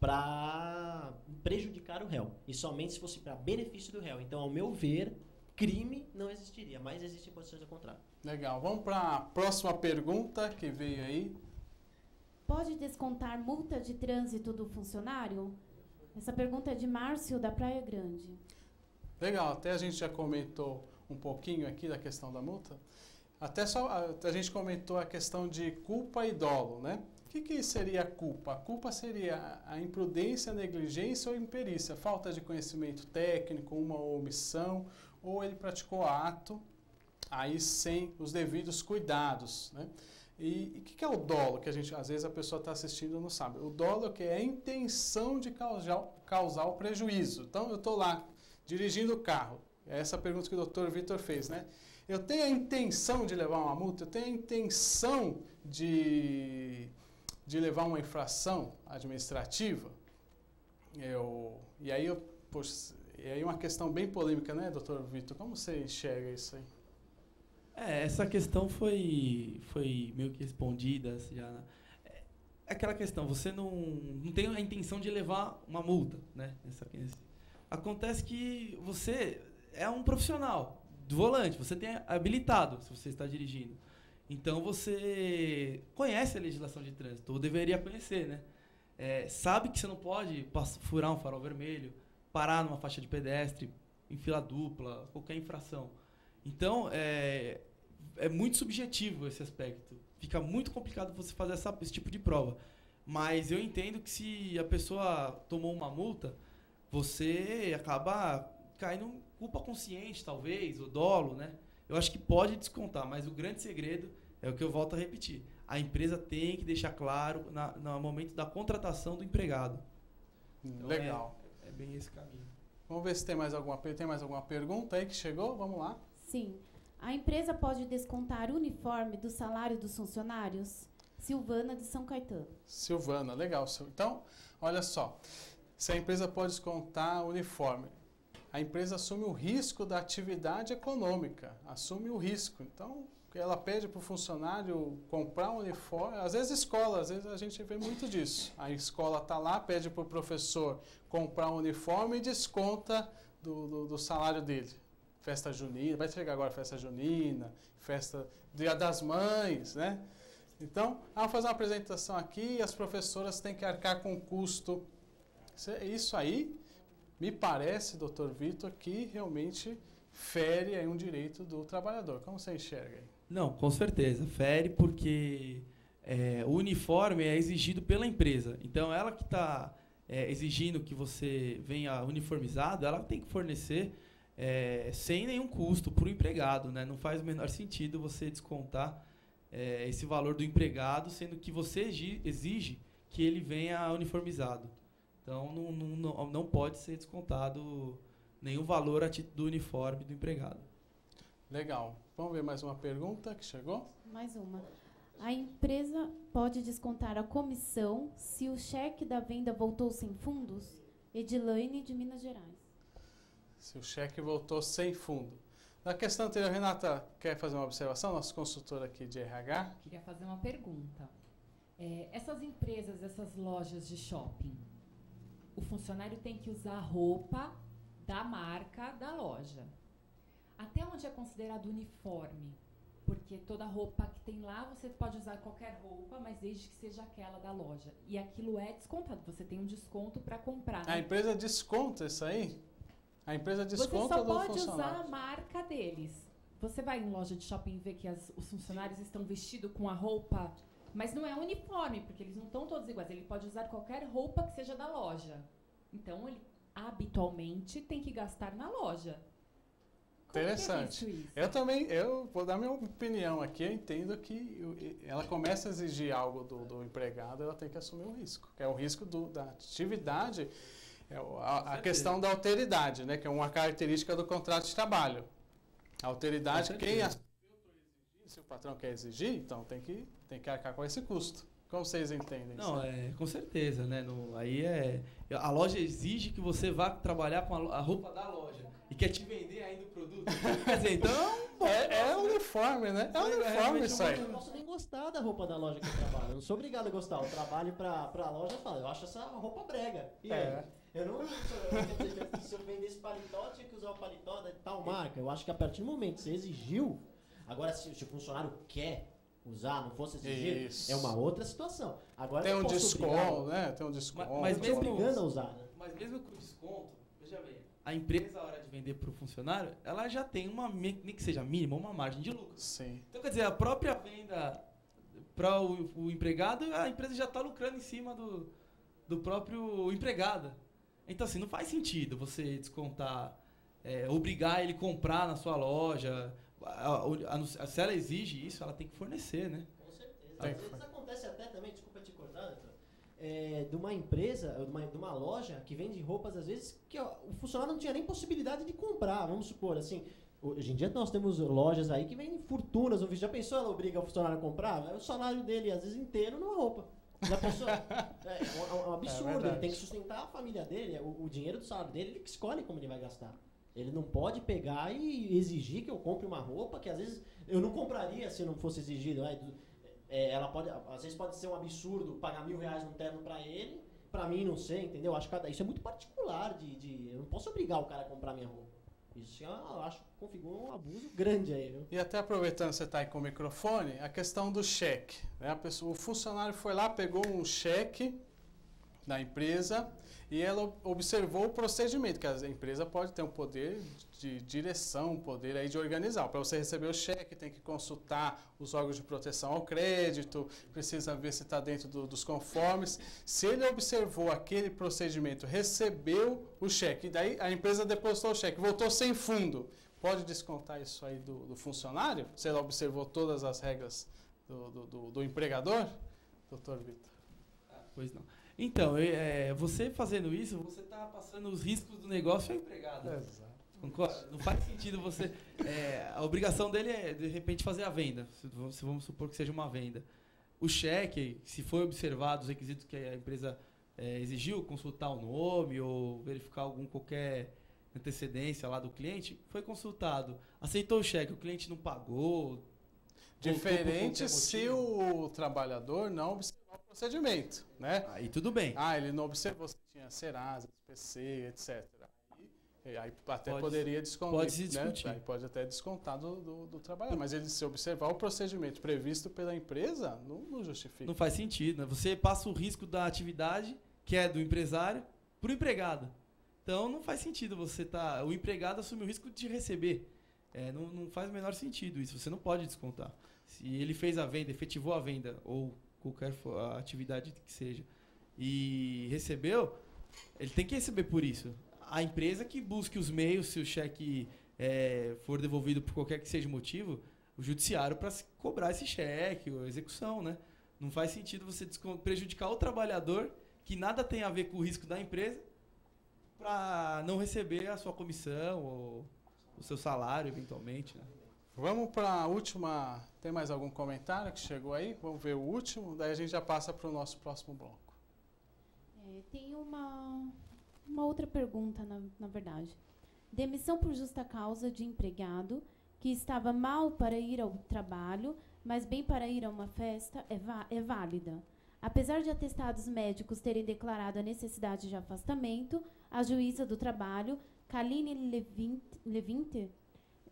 Speaker 4: para prejudicar o réu, e somente se fosse para benefício do réu. Então, ao meu ver, crime não existiria, mas existem posições ao contrário.
Speaker 1: Legal. Vamos para a próxima pergunta que veio aí.
Speaker 2: Pode descontar multa de trânsito do funcionário? Essa pergunta é de Márcio, da Praia Grande.
Speaker 1: Legal. Até a gente já comentou um pouquinho aqui da questão da multa. A gente comentou a questão de culpa e dolo, né? O que seria a culpa? A culpa seria a imprudência, a negligência ou imperícia, falta de conhecimento técnico, uma omissão, ou ele praticou ato aí sem os devidos cuidados, né? E o que é o dolo? Que às vezes a pessoa está assistindo e não sabe. O dolo é a intenção de causar o prejuízo. Então, eu estou lá dirigindo o carro. É essa pergunta que o Dr. Vitor fez, né? Eu tenho a intenção de levar uma multa, eu tenho a intenção de levar uma infração administrativa. E aí uma questão bem polêmica, né, Dr. Vitor? Como você enxerga isso aí?
Speaker 3: Essa questão foi meio que respondida já. É aquela questão, você não tem a intenção de levar uma multa, né? Acontece que você é um profissional do volante, você tem habilitado se você está dirigindo. Então você conhece a legislação de trânsito, ou deveria conhecer, né? Sabe que você não pode furar um farol vermelho, parar numa faixa de pedestre, em fila dupla, qualquer infração. Então, é muito subjetivo esse aspecto. Fica muito complicado você fazer esse tipo de prova. Mas eu entendo que se a pessoa tomou uma multa, você acaba caindo em culpa consciente, talvez, ou dolo, né? Eu acho que pode descontar, mas o grande segredo é o que eu volto a repetir. A empresa tem que deixar claro no momento da contratação do empregado. Então,
Speaker 1: legal.
Speaker 3: É bem esse caminho.
Speaker 1: Vamos ver se tem mais alguma pergunta aí que chegou. Vamos lá.
Speaker 2: Sim. A empresa pode descontar o uniforme do salário dos funcionários? Silvana, de São Caetano.
Speaker 1: Silvana, legal. Então, olha só. Se a empresa pode descontar o uniforme, a empresa assume o risco da atividade econômica, assume o risco. Então, ela pede para o funcionário comprar um uniforme, às vezes escola, às vezes a gente vê muito disso. A escola está lá, pede para o professor comprar um uniforme e desconta do salário dele. Festa junina, vai chegar agora festa junina, festa Dia das Mães, né? Então, vamos fazer uma apresentação aqui e as professoras têm que arcar com o custo. Isso aí, me parece, doutor Vitor, que realmente fere aí um direito do trabalhador. Como você enxerga aí?
Speaker 3: Não, com certeza. Fere porque o uniforme é exigido pela empresa. Então, ela que está exigindo que você venha uniformizado, ela tem que fornecer sem nenhum custo para o empregado, né? Não faz o menor sentido você descontar esse valor do empregado, sendo que você exige que ele venha uniformizado. Então, não pode ser descontado nenhum valor a título do uniforme do empregado.
Speaker 1: Legal. Vamos ver mais uma pergunta que chegou?
Speaker 2: Mais uma. A empresa pode descontar a comissão se o cheque da venda voltou sem fundos? Edilaine, de Minas Gerais.
Speaker 1: Se o cheque voltou sem fundo. Na questão anterior, Renata, quer fazer uma observação? Nossa consultora aqui de RH.
Speaker 5: Queria fazer uma pergunta. Essas empresas, essas lojas de shopping, o funcionário tem que usar a roupa da marca da loja. Até onde é considerado uniforme? Porque toda roupa que tem lá, você pode usar qualquer roupa, mas desde que seja aquela da loja. E aquilo é descontado, você tem um desconto para comprar.
Speaker 1: A empresa desconta isso aí? A empresa desconta do funcionário.
Speaker 5: Você só pode usar a marca deles. Você vai em loja de shopping e vê que os funcionários estão vestidos com a roupa, mas não é uniforme, porque eles não estão todos iguais. Ele pode usar qualquer roupa que seja da loja. Então, ele habitualmente tem que gastar na loja.
Speaker 1: Interessante. Eu vou dar minha opinião aqui. Eu entendo que ela começa a exigir algo do empregado, ela tem que assumir um risco, que é o risco da atividade, a questão da alteridade, né, que é uma característica do contrato de trabalho. A alteridade, se o patrão quer exigir, então tem que arcar com esse custo. Como vocês entendem
Speaker 3: Não,
Speaker 1: isso?
Speaker 3: com certeza, né? A loja exige que você vá trabalhar com a roupa da loja e quer te vender ainda o produto. Quer dizer, então...
Speaker 1: É uniforme, né? É uniforme isso aí.
Speaker 4: Eu não posso nem gostar da roupa da loja que eu trabalho. Eu não sou obrigado a gostar. Eu trabalho pra loja e falo, eu acho essa roupa brega. E aí? Eu não... Se eu vendesse paletó, eu tinha que usar o paletó de tal marca. Eu acho que a partir do momento que você exigiu... Agora, se o funcionário quer usar, não fosse exigido, é uma outra situação. Agora,
Speaker 1: tem
Speaker 4: eu
Speaker 1: um
Speaker 4: posso
Speaker 1: desconto, né? Tem um desconto.
Speaker 3: Mas
Speaker 4: mesmo obrigando a usar, né?
Speaker 3: Mas mesmo com desconto, veja bem, a empresa, a hora de vender para o funcionário, ela já tem nem que seja mínima, uma margem de lucro.
Speaker 1: Sim.
Speaker 3: Então, quer dizer, a própria venda para o empregado, a empresa já está lucrando em cima do próprio empregado. Então, assim, não faz sentido você descontar, obrigar ele a comprar na sua loja. Se ela exige isso, ela tem que fornecer, né?
Speaker 4: Com certeza. Às vezes acontece até também, desculpa te cortar, doutor, de uma empresa, de uma loja que vende roupas, às vezes, que o funcionário não tinha nem possibilidade de comprar. Vamos supor, assim, hoje em dia nós temos lojas aí que vendem fortunas. Já pensou, ela obriga o funcionário a comprar? É o salário dele, às vezes, inteiro numa roupa. Já pensou? É um absurdo, ele tem que sustentar a família dele, o dinheiro do salário dele, ele que escolhe como ele vai gastar. Ele não pode pegar e exigir que eu compre uma roupa que às vezes eu não compraria se não fosse exigido. Ela pode, às vezes pode ser um absurdo pagar R$1.000 num terno para ele, para mim não sei, entendeu? Acho que isso é muito particular eu não posso obrigar o cara a comprar minha roupa. Isso eu acho que configura um abuso grande aí, viu?
Speaker 1: E até aproveitando que você está aí com o microfone, a questão do cheque. Né? O funcionário foi lá, pegou um cheque da empresa e ela observou o procedimento, que a empresa pode ter um poder de direção, um poder aí de organizar. Para você receber o cheque, tem que consultar os órgãos de proteção ao crédito, precisa ver se está dentro dos conformes. Se ele observou aquele procedimento, recebeu o cheque, e daí a empresa depositou o cheque, voltou sem fundo, pode descontar isso aí do funcionário? Se ela observou todas as regras do empregador? Doutor Vitor.
Speaker 3: Pois não. Então, você fazendo isso, você está passando os riscos do negócio ao empregado.
Speaker 1: Exato.
Speaker 3: Concorda? Não faz sentido você... a obrigação dele é, de repente, fazer a venda. Se vamos supor que seja uma venda. O cheque, se for observado os requisitos que a empresa exigiu, consultar o nome ou verificar qualquer antecedência lá do cliente, foi consultado. Aceitou o cheque, o cliente não pagou...
Speaker 1: Diferente se o trabalhador não observar o procedimento, né?
Speaker 3: Aí tudo bem.
Speaker 1: Ele não observou se tinha Serasa, SPC, etc. Aí até poderia descontar.
Speaker 3: Pode se discutir.
Speaker 1: Aí pode até descontar do trabalhador. Mas ele, se observar o procedimento previsto pela empresa, não justifica.
Speaker 3: Não faz sentido, né? Você passa o risco da atividade, que é do empresário, para o empregado. Então não faz sentido o empregado assumir o risco de receber. Não faz o menor sentido isso. Você não pode descontar. Se ele fez a venda, efetivou a venda, ou qualquer atividade que seja, e recebeu, ele tem que receber por isso. A empresa que busque os meios, se o cheque for devolvido por qualquer que seja o motivo, o judiciário para cobrar esse cheque, ou a execução, né? Não faz sentido você prejudicar o trabalhador, que nada tem a ver com o risco da empresa, para não receber a sua comissão ou o seu salário, eventualmente, né?
Speaker 1: Vamos para a última. Tem mais algum comentário que chegou aí? Vamos ver o último, daí a gente já passa para o nosso próximo bloco.
Speaker 2: Tem uma outra pergunta, na verdade. Demissão por justa causa de empregado que estava mal para ir ao trabalho, mas bem para ir a uma festa, é válida. Apesar de atestados médicos terem declarado a necessidade de afastamento, a juíza do trabalho, Kaline Levinte,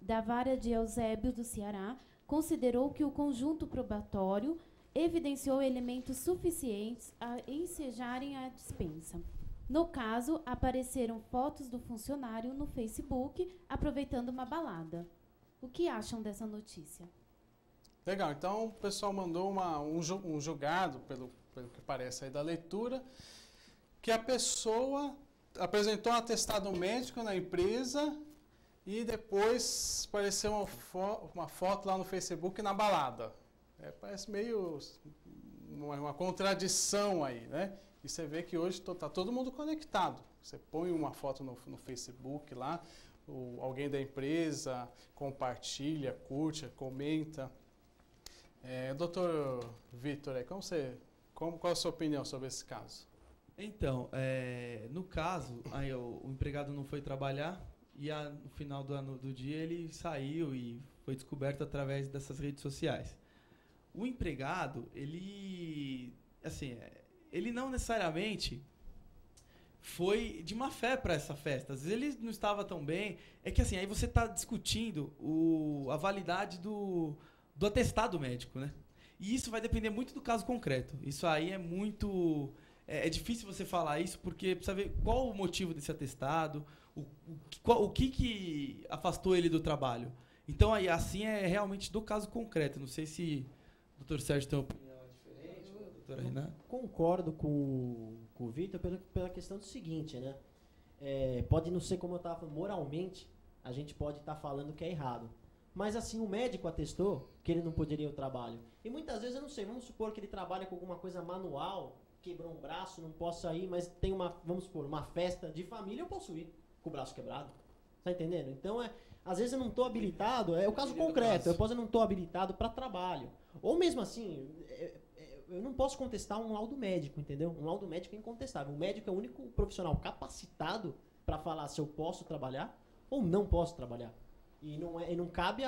Speaker 2: da Vara de Eusébio do Ceará, considerou que o conjunto probatório evidenciou elementos suficientes a ensejarem a dispensa. No caso, apareceram fotos do funcionário no Facebook aproveitando uma balada. O que acham dessa notícia?
Speaker 1: Legal, então o pessoal mandou um julgado, pelo que parece aí da leitura, que a pessoa apresentou um atestado médico na empresa e depois apareceu uma foto lá no Facebook na balada. Parece meio uma contradição aí, né? E você vê que hoje está todo mundo conectado. Você põe uma foto no Facebook lá, alguém da empresa compartilha, curte, comenta. Doutor Vitor, como você Qual a sua opinião sobre esse caso?
Speaker 3: Então, no caso, aí o empregado não foi trabalhar e no final do dia ele saiu e foi descoberto através dessas redes sociais. O empregado, ele não necessariamente foi de má fé para essa festa. Às vezes ele não estava tão bem. É que assim, aí você está discutindo a validade do atestado médico, né? E isso vai depender muito do caso concreto. Isso aí é muito... É difícil você falar isso porque precisa ver qual o motivo desse atestado, o que afastou ele do trabalho. Então, aí assim é realmente do caso concreto. Não sei se o doutor Sérgio tem uma opinião diferente, ou a doutora Renata.
Speaker 4: Concordo com o Vitor pela questão do seguinte, né? Pode não ser como eu estava falando, moralmente, a gente pode estar falando que é errado. Mas assim, o médico atestou que ele não poderia ir ao trabalho. E muitas vezes, eu não sei, vamos supor que ele trabalha com alguma coisa manual, quebrou um braço, não posso ir, mas tem vamos supor, uma festa de família, eu posso ir com o braço quebrado. Tá entendendo? Então, às vezes eu não estou habilitado, é o caso concreto, eu não estou habilitado para trabalho. Ou mesmo assim, eu não posso contestar um laudo médico, entendeu? Um laudo médico é incontestável. O médico é o único profissional capacitado para falar se eu posso trabalhar ou não posso trabalhar. E não cabe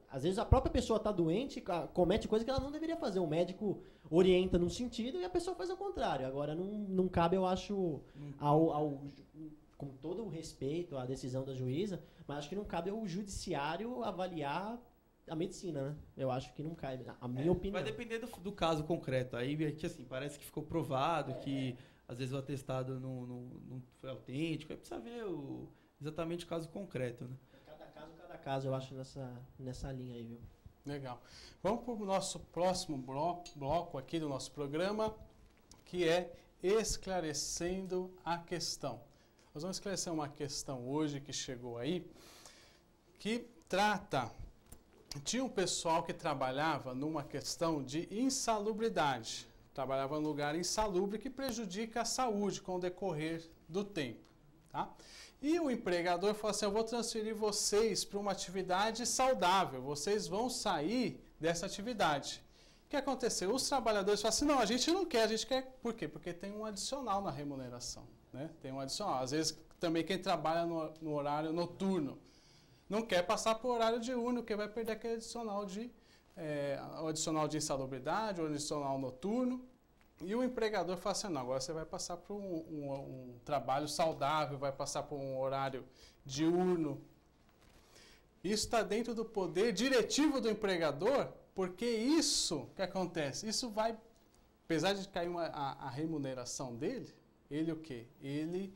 Speaker 4: às vezes a própria pessoa está doente, comete coisa que ela não deveria fazer. O médico orienta num sentido e a pessoa faz ao contrário. Agora, não cabe, eu acho, com todo o respeito à decisão da juíza, mas acho que não cabe ao judiciário avaliar a medicina, né? Eu acho que não cabe, a minha opinião.
Speaker 3: Vai depender do caso concreto. Aí, que, assim, parece que ficou provado que, às vezes, o atestado não foi autêntico. Aí precisa ver exatamente o caso concreto, né?
Speaker 4: Cada caso, eu acho, nessa linha aí, viu?
Speaker 1: Legal. Vamos para o nosso próximo bloco aqui do nosso programa, que é esclarecendo a questão. Nós vamos esclarecer uma questão hoje que chegou aí, que trata de um pessoal que trabalhava numa questão de insalubridade. Trabalhava num lugar insalubre que prejudica a saúde com o decorrer do tempo. Tá? E o empregador falou assim, eu vou transferir vocês para uma atividade saudável, vocês vão sair dessa atividade. O que aconteceu? Os trabalhadores falaram assim, não, a gente não quer, a gente quer... Por quê? Porque tem um adicional na remuneração. Né? Tem um adicional. Às vezes, também quem trabalha no horário noturno não quer passar para o horário diurno, porque vai perder aquele adicional o adicional de insalubridade, o adicional noturno. E o empregador fala assim, não, agora você vai passar para um trabalho saudável, vai passar para um horário diurno. Isso está dentro do poder diretivo do empregador, porque isso que acontece, isso vai, apesar de cair a remuneração dele, ele o quê? Ele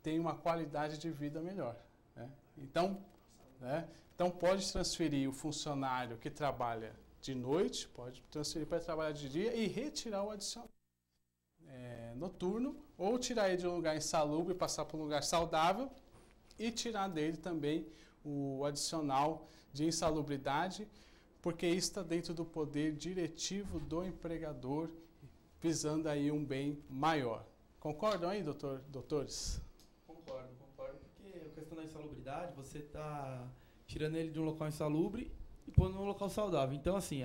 Speaker 1: tem uma qualidade de vida melhor. Né? Então pode transferir o funcionário que trabalha de noite, pode transferir para trabalhar de dia e retirar o adicional noturno, ou tirar ele de um lugar insalubre e passar para um lugar saudável e tirar dele também o adicional de insalubridade, porque isso está dentro do poder diretivo do empregador, visando aí um bem maior. Concordam aí, doutores?
Speaker 3: Concordo, porque a questão da insalubridade, você está tirando ele de um local insalubre e pondo num local saudável. Então, assim,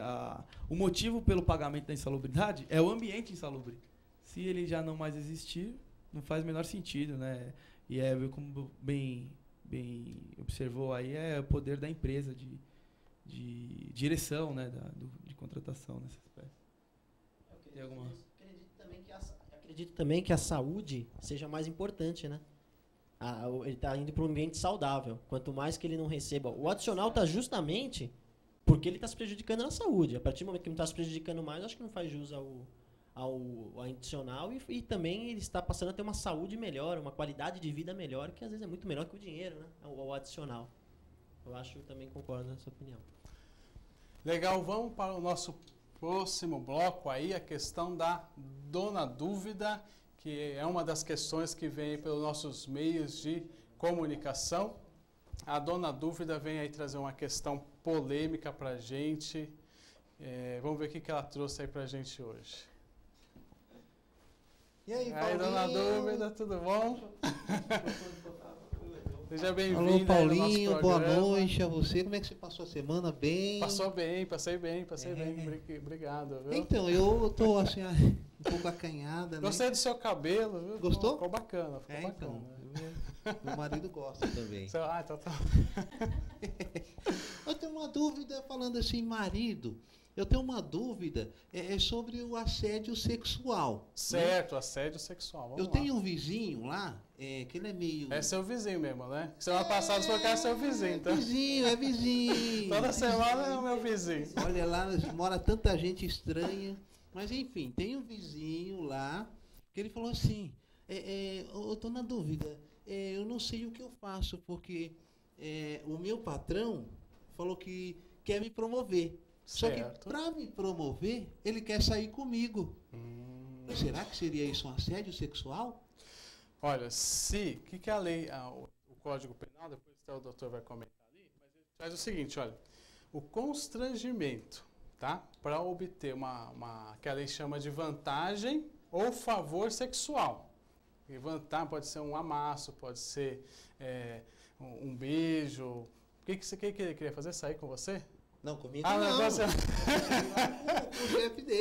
Speaker 3: o motivo pelo pagamento da insalubridade é o ambiente insalubre. Se ele já não mais existir, não faz o menor sentido, né? E como bem observou aí, é o poder da empresa de direção, né? De contratação nesse aspecto. Tem alguma...
Speaker 4: Acredito também que a saúde seja mais importante, né? Ele está indo para um ambiente saudável. Quanto mais que ele não receba... O adicional está justamente porque ele está se prejudicando na saúde. A partir do momento que não está se prejudicando mais, acho que não faz jus ao adicional e também ele está passando a ter uma saúde melhor, uma qualidade de vida melhor, que às vezes é muito melhor que o dinheiro, né? O adicional. Eu acho que eu também concordo nessa opinião.
Speaker 1: Legal, vamos para o nosso próximo bloco aí, a questão da dona dúvida, que é uma das questões que vem pelos nossos meios de comunicação. A dona dúvida vem aí trazer uma questão polêmica para a gente. Vamos ver o que ela trouxe aí para a gente hoje.
Speaker 6: E aí, Paulinho?
Speaker 1: Dona dúvida, tudo bom? Seja bem-vindo.
Speaker 6: Alô, Paulinho, boa
Speaker 1: programa.
Speaker 6: noite a você. Como é que você passou a semana? Bem?
Speaker 1: Passou bem, passei bem. Obrigado, viu?
Speaker 6: Então, eu tô assim, um pouco acanhada, né?
Speaker 1: Gostei do seu cabelo, viu?
Speaker 6: Gostou?
Speaker 1: Ficou bacana, ficou bacana.
Speaker 6: Então, meu marido gosta também.
Speaker 1: Então tá.
Speaker 6: Eu tenho uma dúvida falando assim, marido. Eu tenho uma dúvida sobre o assédio sexual.
Speaker 1: Certo, assédio sexual. Vamos
Speaker 6: Eu
Speaker 1: lá.
Speaker 6: tenho um vizinho lá, que ele é meio...
Speaker 1: É seu vizinho mesmo, né? Semana passada foi que era seu vizinho, então.
Speaker 6: É vizinho.
Speaker 1: Toda semana é o meu vizinho.
Speaker 6: Olha lá, mora tanta gente estranha. Mas enfim, tem um vizinho lá que ele falou assim, eu estou na dúvida, eu não sei o que eu faço, porque o meu patrão falou que quer me promover. Só que
Speaker 1: Certo.
Speaker 6: para me promover, ele quer sair comigo. Será que seria isso um assédio sexual?
Speaker 1: Olha, o que a lei, o Código Penal, depois até o doutor vai comentar ali, mas ele traz o seguinte, olha, o constrangimento, tá? Para obter que a lei chama de vantagem ou favor sexual. E vantagem pode ser um amasso, pode ser um beijo. O que ele queria fazer? Sair com você?
Speaker 6: Não, comigo
Speaker 1: Ah,
Speaker 6: não.
Speaker 1: você...
Speaker 6: O chefe dele.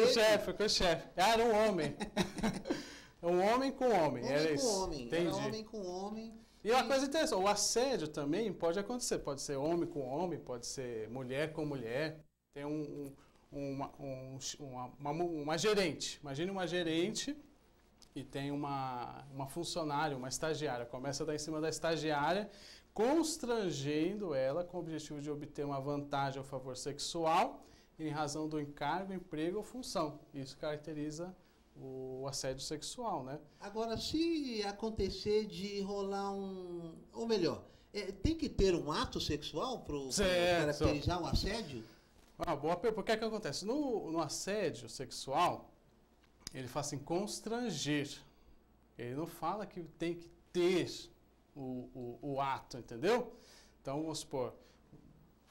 Speaker 1: Com o chefe. Era um homem. Um homem com homem. Era
Speaker 6: Homem
Speaker 1: isso.
Speaker 6: com homem.
Speaker 1: Entendi.
Speaker 6: Era homem com homem.
Speaker 1: E uma coisa interessante, o assédio também pode acontecer. Pode ser homem com homem, pode ser mulher com mulher. Tem uma gerente. Imagine uma gerente e tem uma funcionária, uma estagiária. Começa a dar em cima da estagiária, constrangendo ela com o objetivo de obter uma vantagem ou favor sexual em razão do encargo, emprego ou função. Isso caracteriza o assédio sexual, né?
Speaker 6: Agora, se acontecer de rolar ou melhor, tem que ter um ato sexual para caracterizar um assédio?
Speaker 1: Boa pergunta. O que é que acontece? No assédio sexual, ele fala assim, constranger. Ele não fala que tem que ter o ato, entendeu? Então, vamos supor,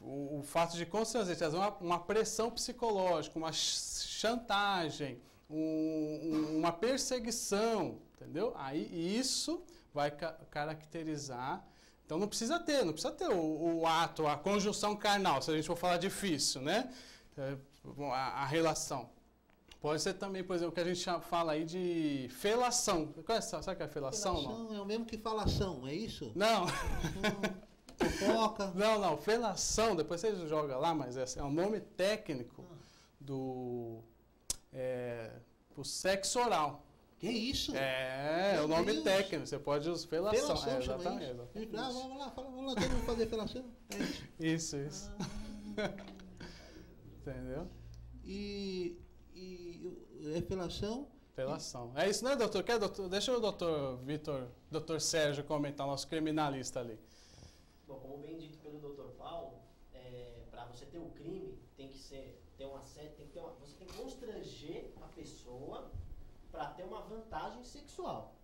Speaker 1: o fato de constranger, trazer uma pressão psicológica, uma chantagem, uma perseguição, entendeu? Aí isso vai caracterizar. Então não precisa ter o ato, a conjunção carnal, se a gente for falar difícil, né? A relação. Pode ser também, por exemplo, o que a gente fala aí de felação. Sabe o que é felação?
Speaker 6: Felação
Speaker 1: não?
Speaker 6: é o mesmo que falação, é isso?
Speaker 1: Não.
Speaker 6: Fofoca.
Speaker 1: Não. Felação, depois você joga lá, mas é um nome técnico do sexo oral.
Speaker 6: Que isso?
Speaker 1: É o nome
Speaker 6: Deus.
Speaker 1: técnico. Você pode usar felação.
Speaker 6: Felação, chama
Speaker 1: Exatamente.
Speaker 6: isso. Vamos lá, todo mundo fazer felação.
Speaker 1: Isso. Entendeu?
Speaker 6: E felação?
Speaker 1: Felação. É isso, né, doutor? Deixa o doutor Sérgio comentar, o nosso criminalista ali.
Speaker 4: Bom, como bem dito pelo Dr. Paulo, para você ter o crime, você tem que constranger a pessoa para ter uma vantagem sexual.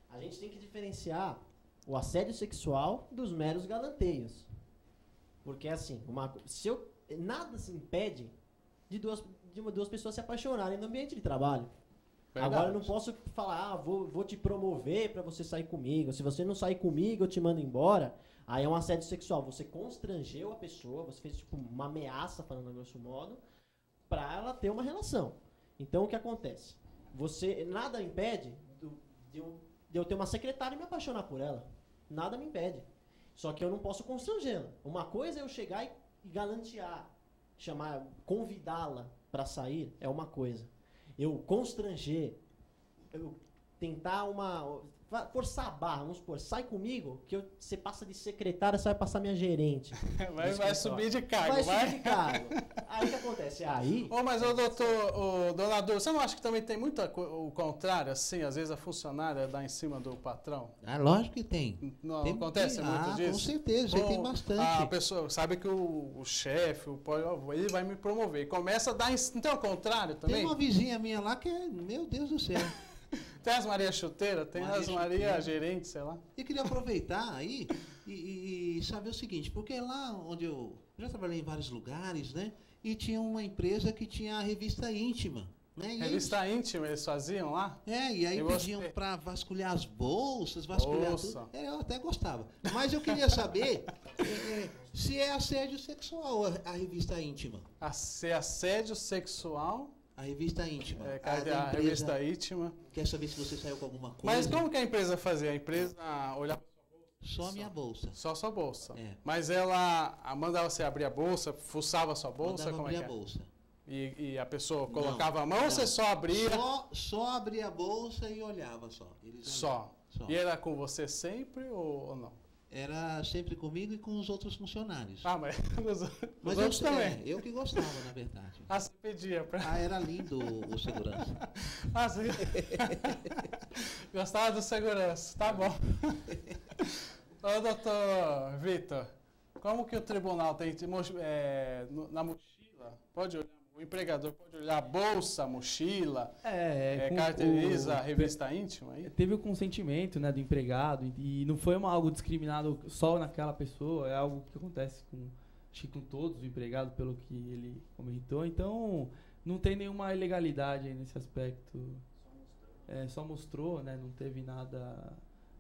Speaker 4: A gente tem que diferenciar o assédio sexual dos meros galanteios. Porque assim, nada se impede de duas pessoas se apaixonarem no ambiente de trabalho.
Speaker 1: Verdade.
Speaker 4: Agora eu não posso falar, vou te promover para você sair comigo. Se você não sair comigo, eu te mando embora. Aí é um assédio sexual. Você constrangeu a pessoa, você fez tipo uma ameaça, falando a grosso modo, para ela ter uma relação. Então o que acontece? Nada impede de eu ter uma secretária e me apaixonar por ela. Nada me impede. Só que eu não posso constrangê-la. Uma coisa é eu chegar e galantear, convidá-la para sair, é uma coisa. Eu constranger, eu tentar forçar a barra, vamos supor, sai comigo, que você passa de secretária, você vai passar minha gerente.
Speaker 1: Vai subir de cargo,
Speaker 4: vai subir de cargo. Aí o que acontece?
Speaker 1: Mas dona Dor, você não acha que também tem muito o contrário, assim, às vezes a funcionária dá em cima do patrão?
Speaker 6: Lógico que tem.
Speaker 1: Não acontece muito disso?
Speaker 6: Com certeza, isso aí tem bastante.
Speaker 1: A pessoa sabe que o chefe, ele vai me promover. Começa a dar não tem o contrário também?
Speaker 6: Tem uma vizinha minha lá que meu Deus do céu.
Speaker 1: Tem as Maria Chuteira, tem as Maria Gerente, sei lá.
Speaker 6: Eu queria aproveitar aí e saber o seguinte, porque lá onde eu já trabalhei em vários lugares, né? E tinha uma empresa que tinha a revista íntima, Né? E
Speaker 1: Revista íntima eles faziam lá?
Speaker 6: e aí
Speaker 1: E
Speaker 6: pediam
Speaker 1: você?
Speaker 6: para vasculhar as bolsas, vasculhar
Speaker 1: Bolsa.
Speaker 6: tudo. Eu até gostava. Mas eu queria saber se é assédio sexual a revista íntima.
Speaker 1: Se assédio sexual,
Speaker 6: A revista íntima.
Speaker 1: cadê
Speaker 6: da
Speaker 1: a revista íntima?
Speaker 6: Quer saber se você saiu com alguma coisa?
Speaker 1: Mas como que a empresa fazia? A empresa olhava
Speaker 6: Só a minha bolsa.
Speaker 1: só a sua bolsa.
Speaker 6: É.
Speaker 1: Mas ela mandava você abrir a bolsa, fuçava a sua bolsa,
Speaker 6: Mandava
Speaker 1: como
Speaker 6: abrir
Speaker 1: é que
Speaker 6: a
Speaker 1: é?
Speaker 6: bolsa.
Speaker 1: E a pessoa
Speaker 6: Não,
Speaker 1: colocava a mão
Speaker 6: não.
Speaker 1: ou você só abria?
Speaker 6: Só abria a bolsa e olhava só. Eles
Speaker 1: Só.
Speaker 6: olhavam, só.
Speaker 1: E era com você sempre ou não?
Speaker 6: Era sempre comigo e com os outros funcionários.
Speaker 1: Ah, mas os
Speaker 6: Mas
Speaker 1: outros também.
Speaker 6: eu que gostava, na verdade.
Speaker 1: Ah, você pedia pra...
Speaker 6: Era lindo o segurança.
Speaker 1: Ah, você... Gostava do segurança, tá bom. Ô, doutor Vitor, como que o tribunal tem na mochila? Pode olhar, o empregador pode olhar a bolsa, a mochila, caracteriza a revista íntima aí?
Speaker 3: Teve o consentimento, né, do empregado e não foi algo discriminado só naquela pessoa, é algo que acontece acho que com todos os empregados, pelo que ele comentou. Então, não tem nenhuma ilegalidade aí nesse aspecto. Só mostrou, né, não teve nada...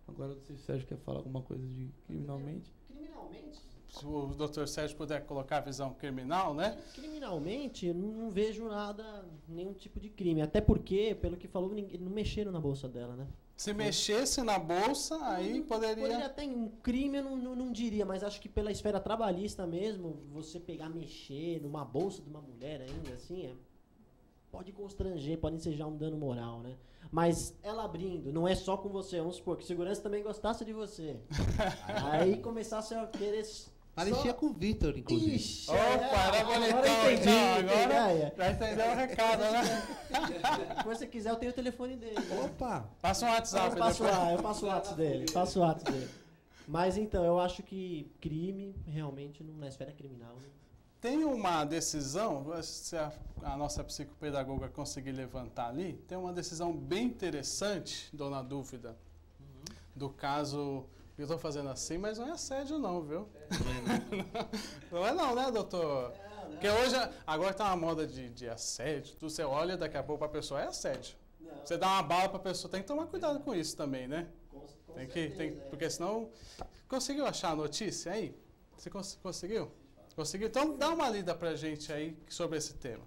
Speaker 3: Agora, não sei se o Sérgio quer falar alguma coisa de criminalmente.
Speaker 4: Criminalmente?
Speaker 1: Se o doutor Sérgio puder colocar a visão criminal, né?
Speaker 7: Criminalmente, eu não vejo nada, nenhum tipo de crime. Até porque, pelo que falou, não mexeram na bolsa dela, né?
Speaker 1: Se mexesse na bolsa, aí
Speaker 7: Poderia
Speaker 1: poderia...
Speaker 7: até um crime, eu não diria, mas acho que pela esfera trabalhista mesmo, você pegar, mexer numa bolsa de uma mulher ainda, assim, pode constranger, pode ensejar um dano moral, né? Mas ela abrindo, não é só com você, vamos supor que o segurança também gostasse de você. Aí começasse a querer...
Speaker 6: Parecia com o Vitor, inclusive.
Speaker 7: Ixi,
Speaker 1: Opa, era bonitão,
Speaker 7: agora eu entendi,
Speaker 1: então, agora
Speaker 7: ideia.
Speaker 1: já entendeu o recado, né?
Speaker 7: Se você quiser, eu tenho o telefone dele.
Speaker 6: Opa!
Speaker 1: Passa um WhatsApp
Speaker 7: Eu passo
Speaker 1: depois.
Speaker 7: lá, eu passo o WhatsApp dele. Mas então, eu acho que crime, realmente, na esfera criminal...
Speaker 1: Tem uma decisão, se a nossa psicopedagoga conseguir levantar ali, tem uma decisão bem interessante, dona Dúvida, do caso... Eu estou fazendo assim, mas não é assédio não, viu? Não é não, né, doutor? Porque hoje, agora está uma moda de assédio, você olha daqui a pouco para a pessoa, é assédio. Você dá uma bala para a pessoa, tem que tomar cuidado com isso também, né? Porque senão... Conseguiu achar a notícia aí? Você conseguiu? Conseguiu? Então dá uma lida pra gente aí sobre esse tema.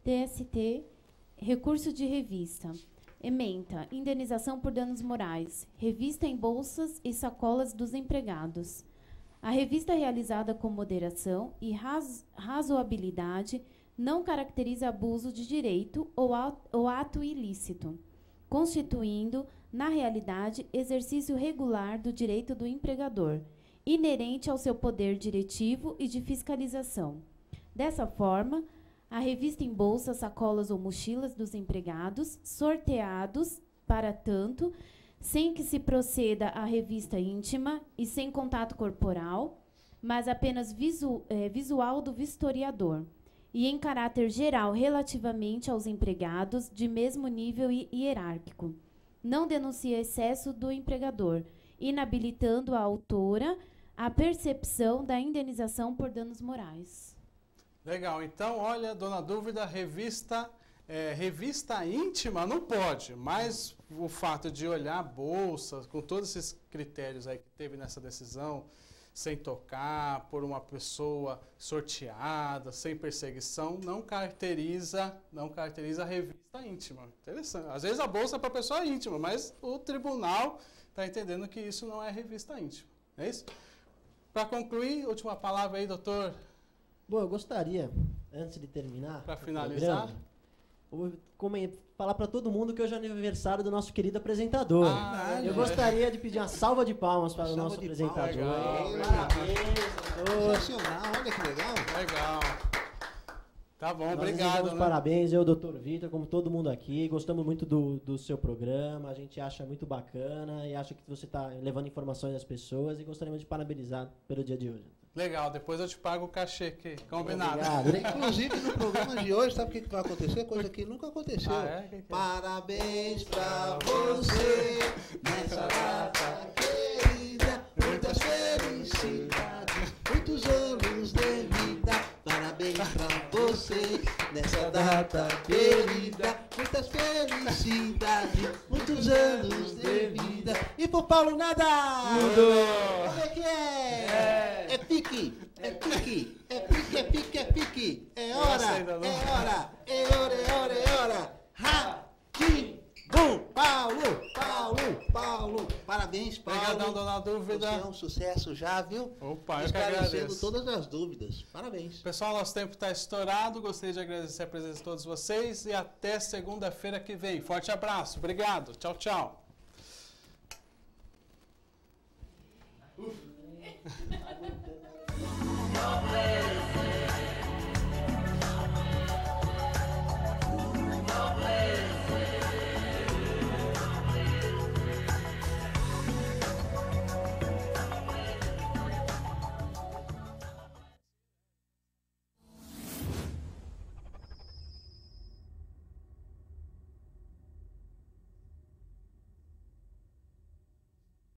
Speaker 2: TST, recurso de revista. Ementa, indenização por danos morais. Revista em bolsas e sacolas dos empregados. A revista realizada com moderação e razoabilidade não caracteriza abuso de direito ou ato ilícito, constituindo, na realidade, exercício regular do direito do empregador, inerente ao seu poder diretivo e de fiscalização. Dessa forma, a revista em bolsas, sacolas ou mochilas dos empregados, sorteados, para tanto, sem que se proceda à revista íntima e sem contato corporal, mas apenas visual do vistoriador, e em caráter geral relativamente aos empregados de mesmo nível hierárquico. Não denuncia excesso do empregador, inabilitando a autora a percepção da indenização por danos morais.
Speaker 1: Legal, então, olha, dona Dúvida, revista íntima não pode, mas o fato de olhar a bolsa, com todos esses critérios aí que teve nessa decisão, sem tocar, por uma pessoa sorteada, sem perseguição, não caracteriza a revista íntima. Interessante. Às vezes a bolsa é para pessoa íntima, mas o tribunal está entendendo que isso não é revista íntima. É isso? Para concluir, última palavra aí, doutor.
Speaker 7: Bom, eu gostaria, antes de terminar...
Speaker 1: Para finalizar...
Speaker 7: falar para todo mundo que hoje é aniversário do nosso querido apresentador. Eu gostaria de pedir uma salva de palmas para o nosso apresentador.
Speaker 6: Sensacional, olha que legal.
Speaker 1: Legal. Tá bom,
Speaker 7: Nós
Speaker 1: obrigado. Né?
Speaker 7: Parabéns, eu, doutor Vitor, como todo mundo aqui. Gostamos muito do seu programa, a gente acha muito bacana e acha que você está levando informações às pessoas e gostaríamos de parabenizar pelo dia de hoje.
Speaker 1: Legal, depois eu te pago o cachê aqui, combinado.
Speaker 7: Obrigado.
Speaker 6: Inclusive, no programa de hoje, sabe o que vai acontecer? Coisa que nunca aconteceu.
Speaker 1: Que é?
Speaker 6: Parabéns pra você, nessa data querida, muitas felicidades, muitos anos de vida. Parabéns pra você. você nessa data querida. Muitas felicidades, muitos anos de vida. E pro Paulo nada!
Speaker 3: Mudou!
Speaker 6: Como é que é? É pique, é pique, é pique, é pique, é pique. É hora, é hora, é hora, é hora, é hora. Ratim! Bom, Paulo. Parabéns, Paulo.
Speaker 1: Obrigadão, dona Dúvida.
Speaker 6: Você é um sucesso já, viu?
Speaker 1: Opa, eu que
Speaker 6: Esclarecendo
Speaker 1: agradeço.
Speaker 6: todas as dúvidas. Parabéns.
Speaker 1: Pessoal, nosso tempo está estourado. Gostaria de agradecer a presença de todos vocês e até segunda-feira que vem. Forte abraço. Obrigado. Tchau, tchau.
Speaker 4: Não,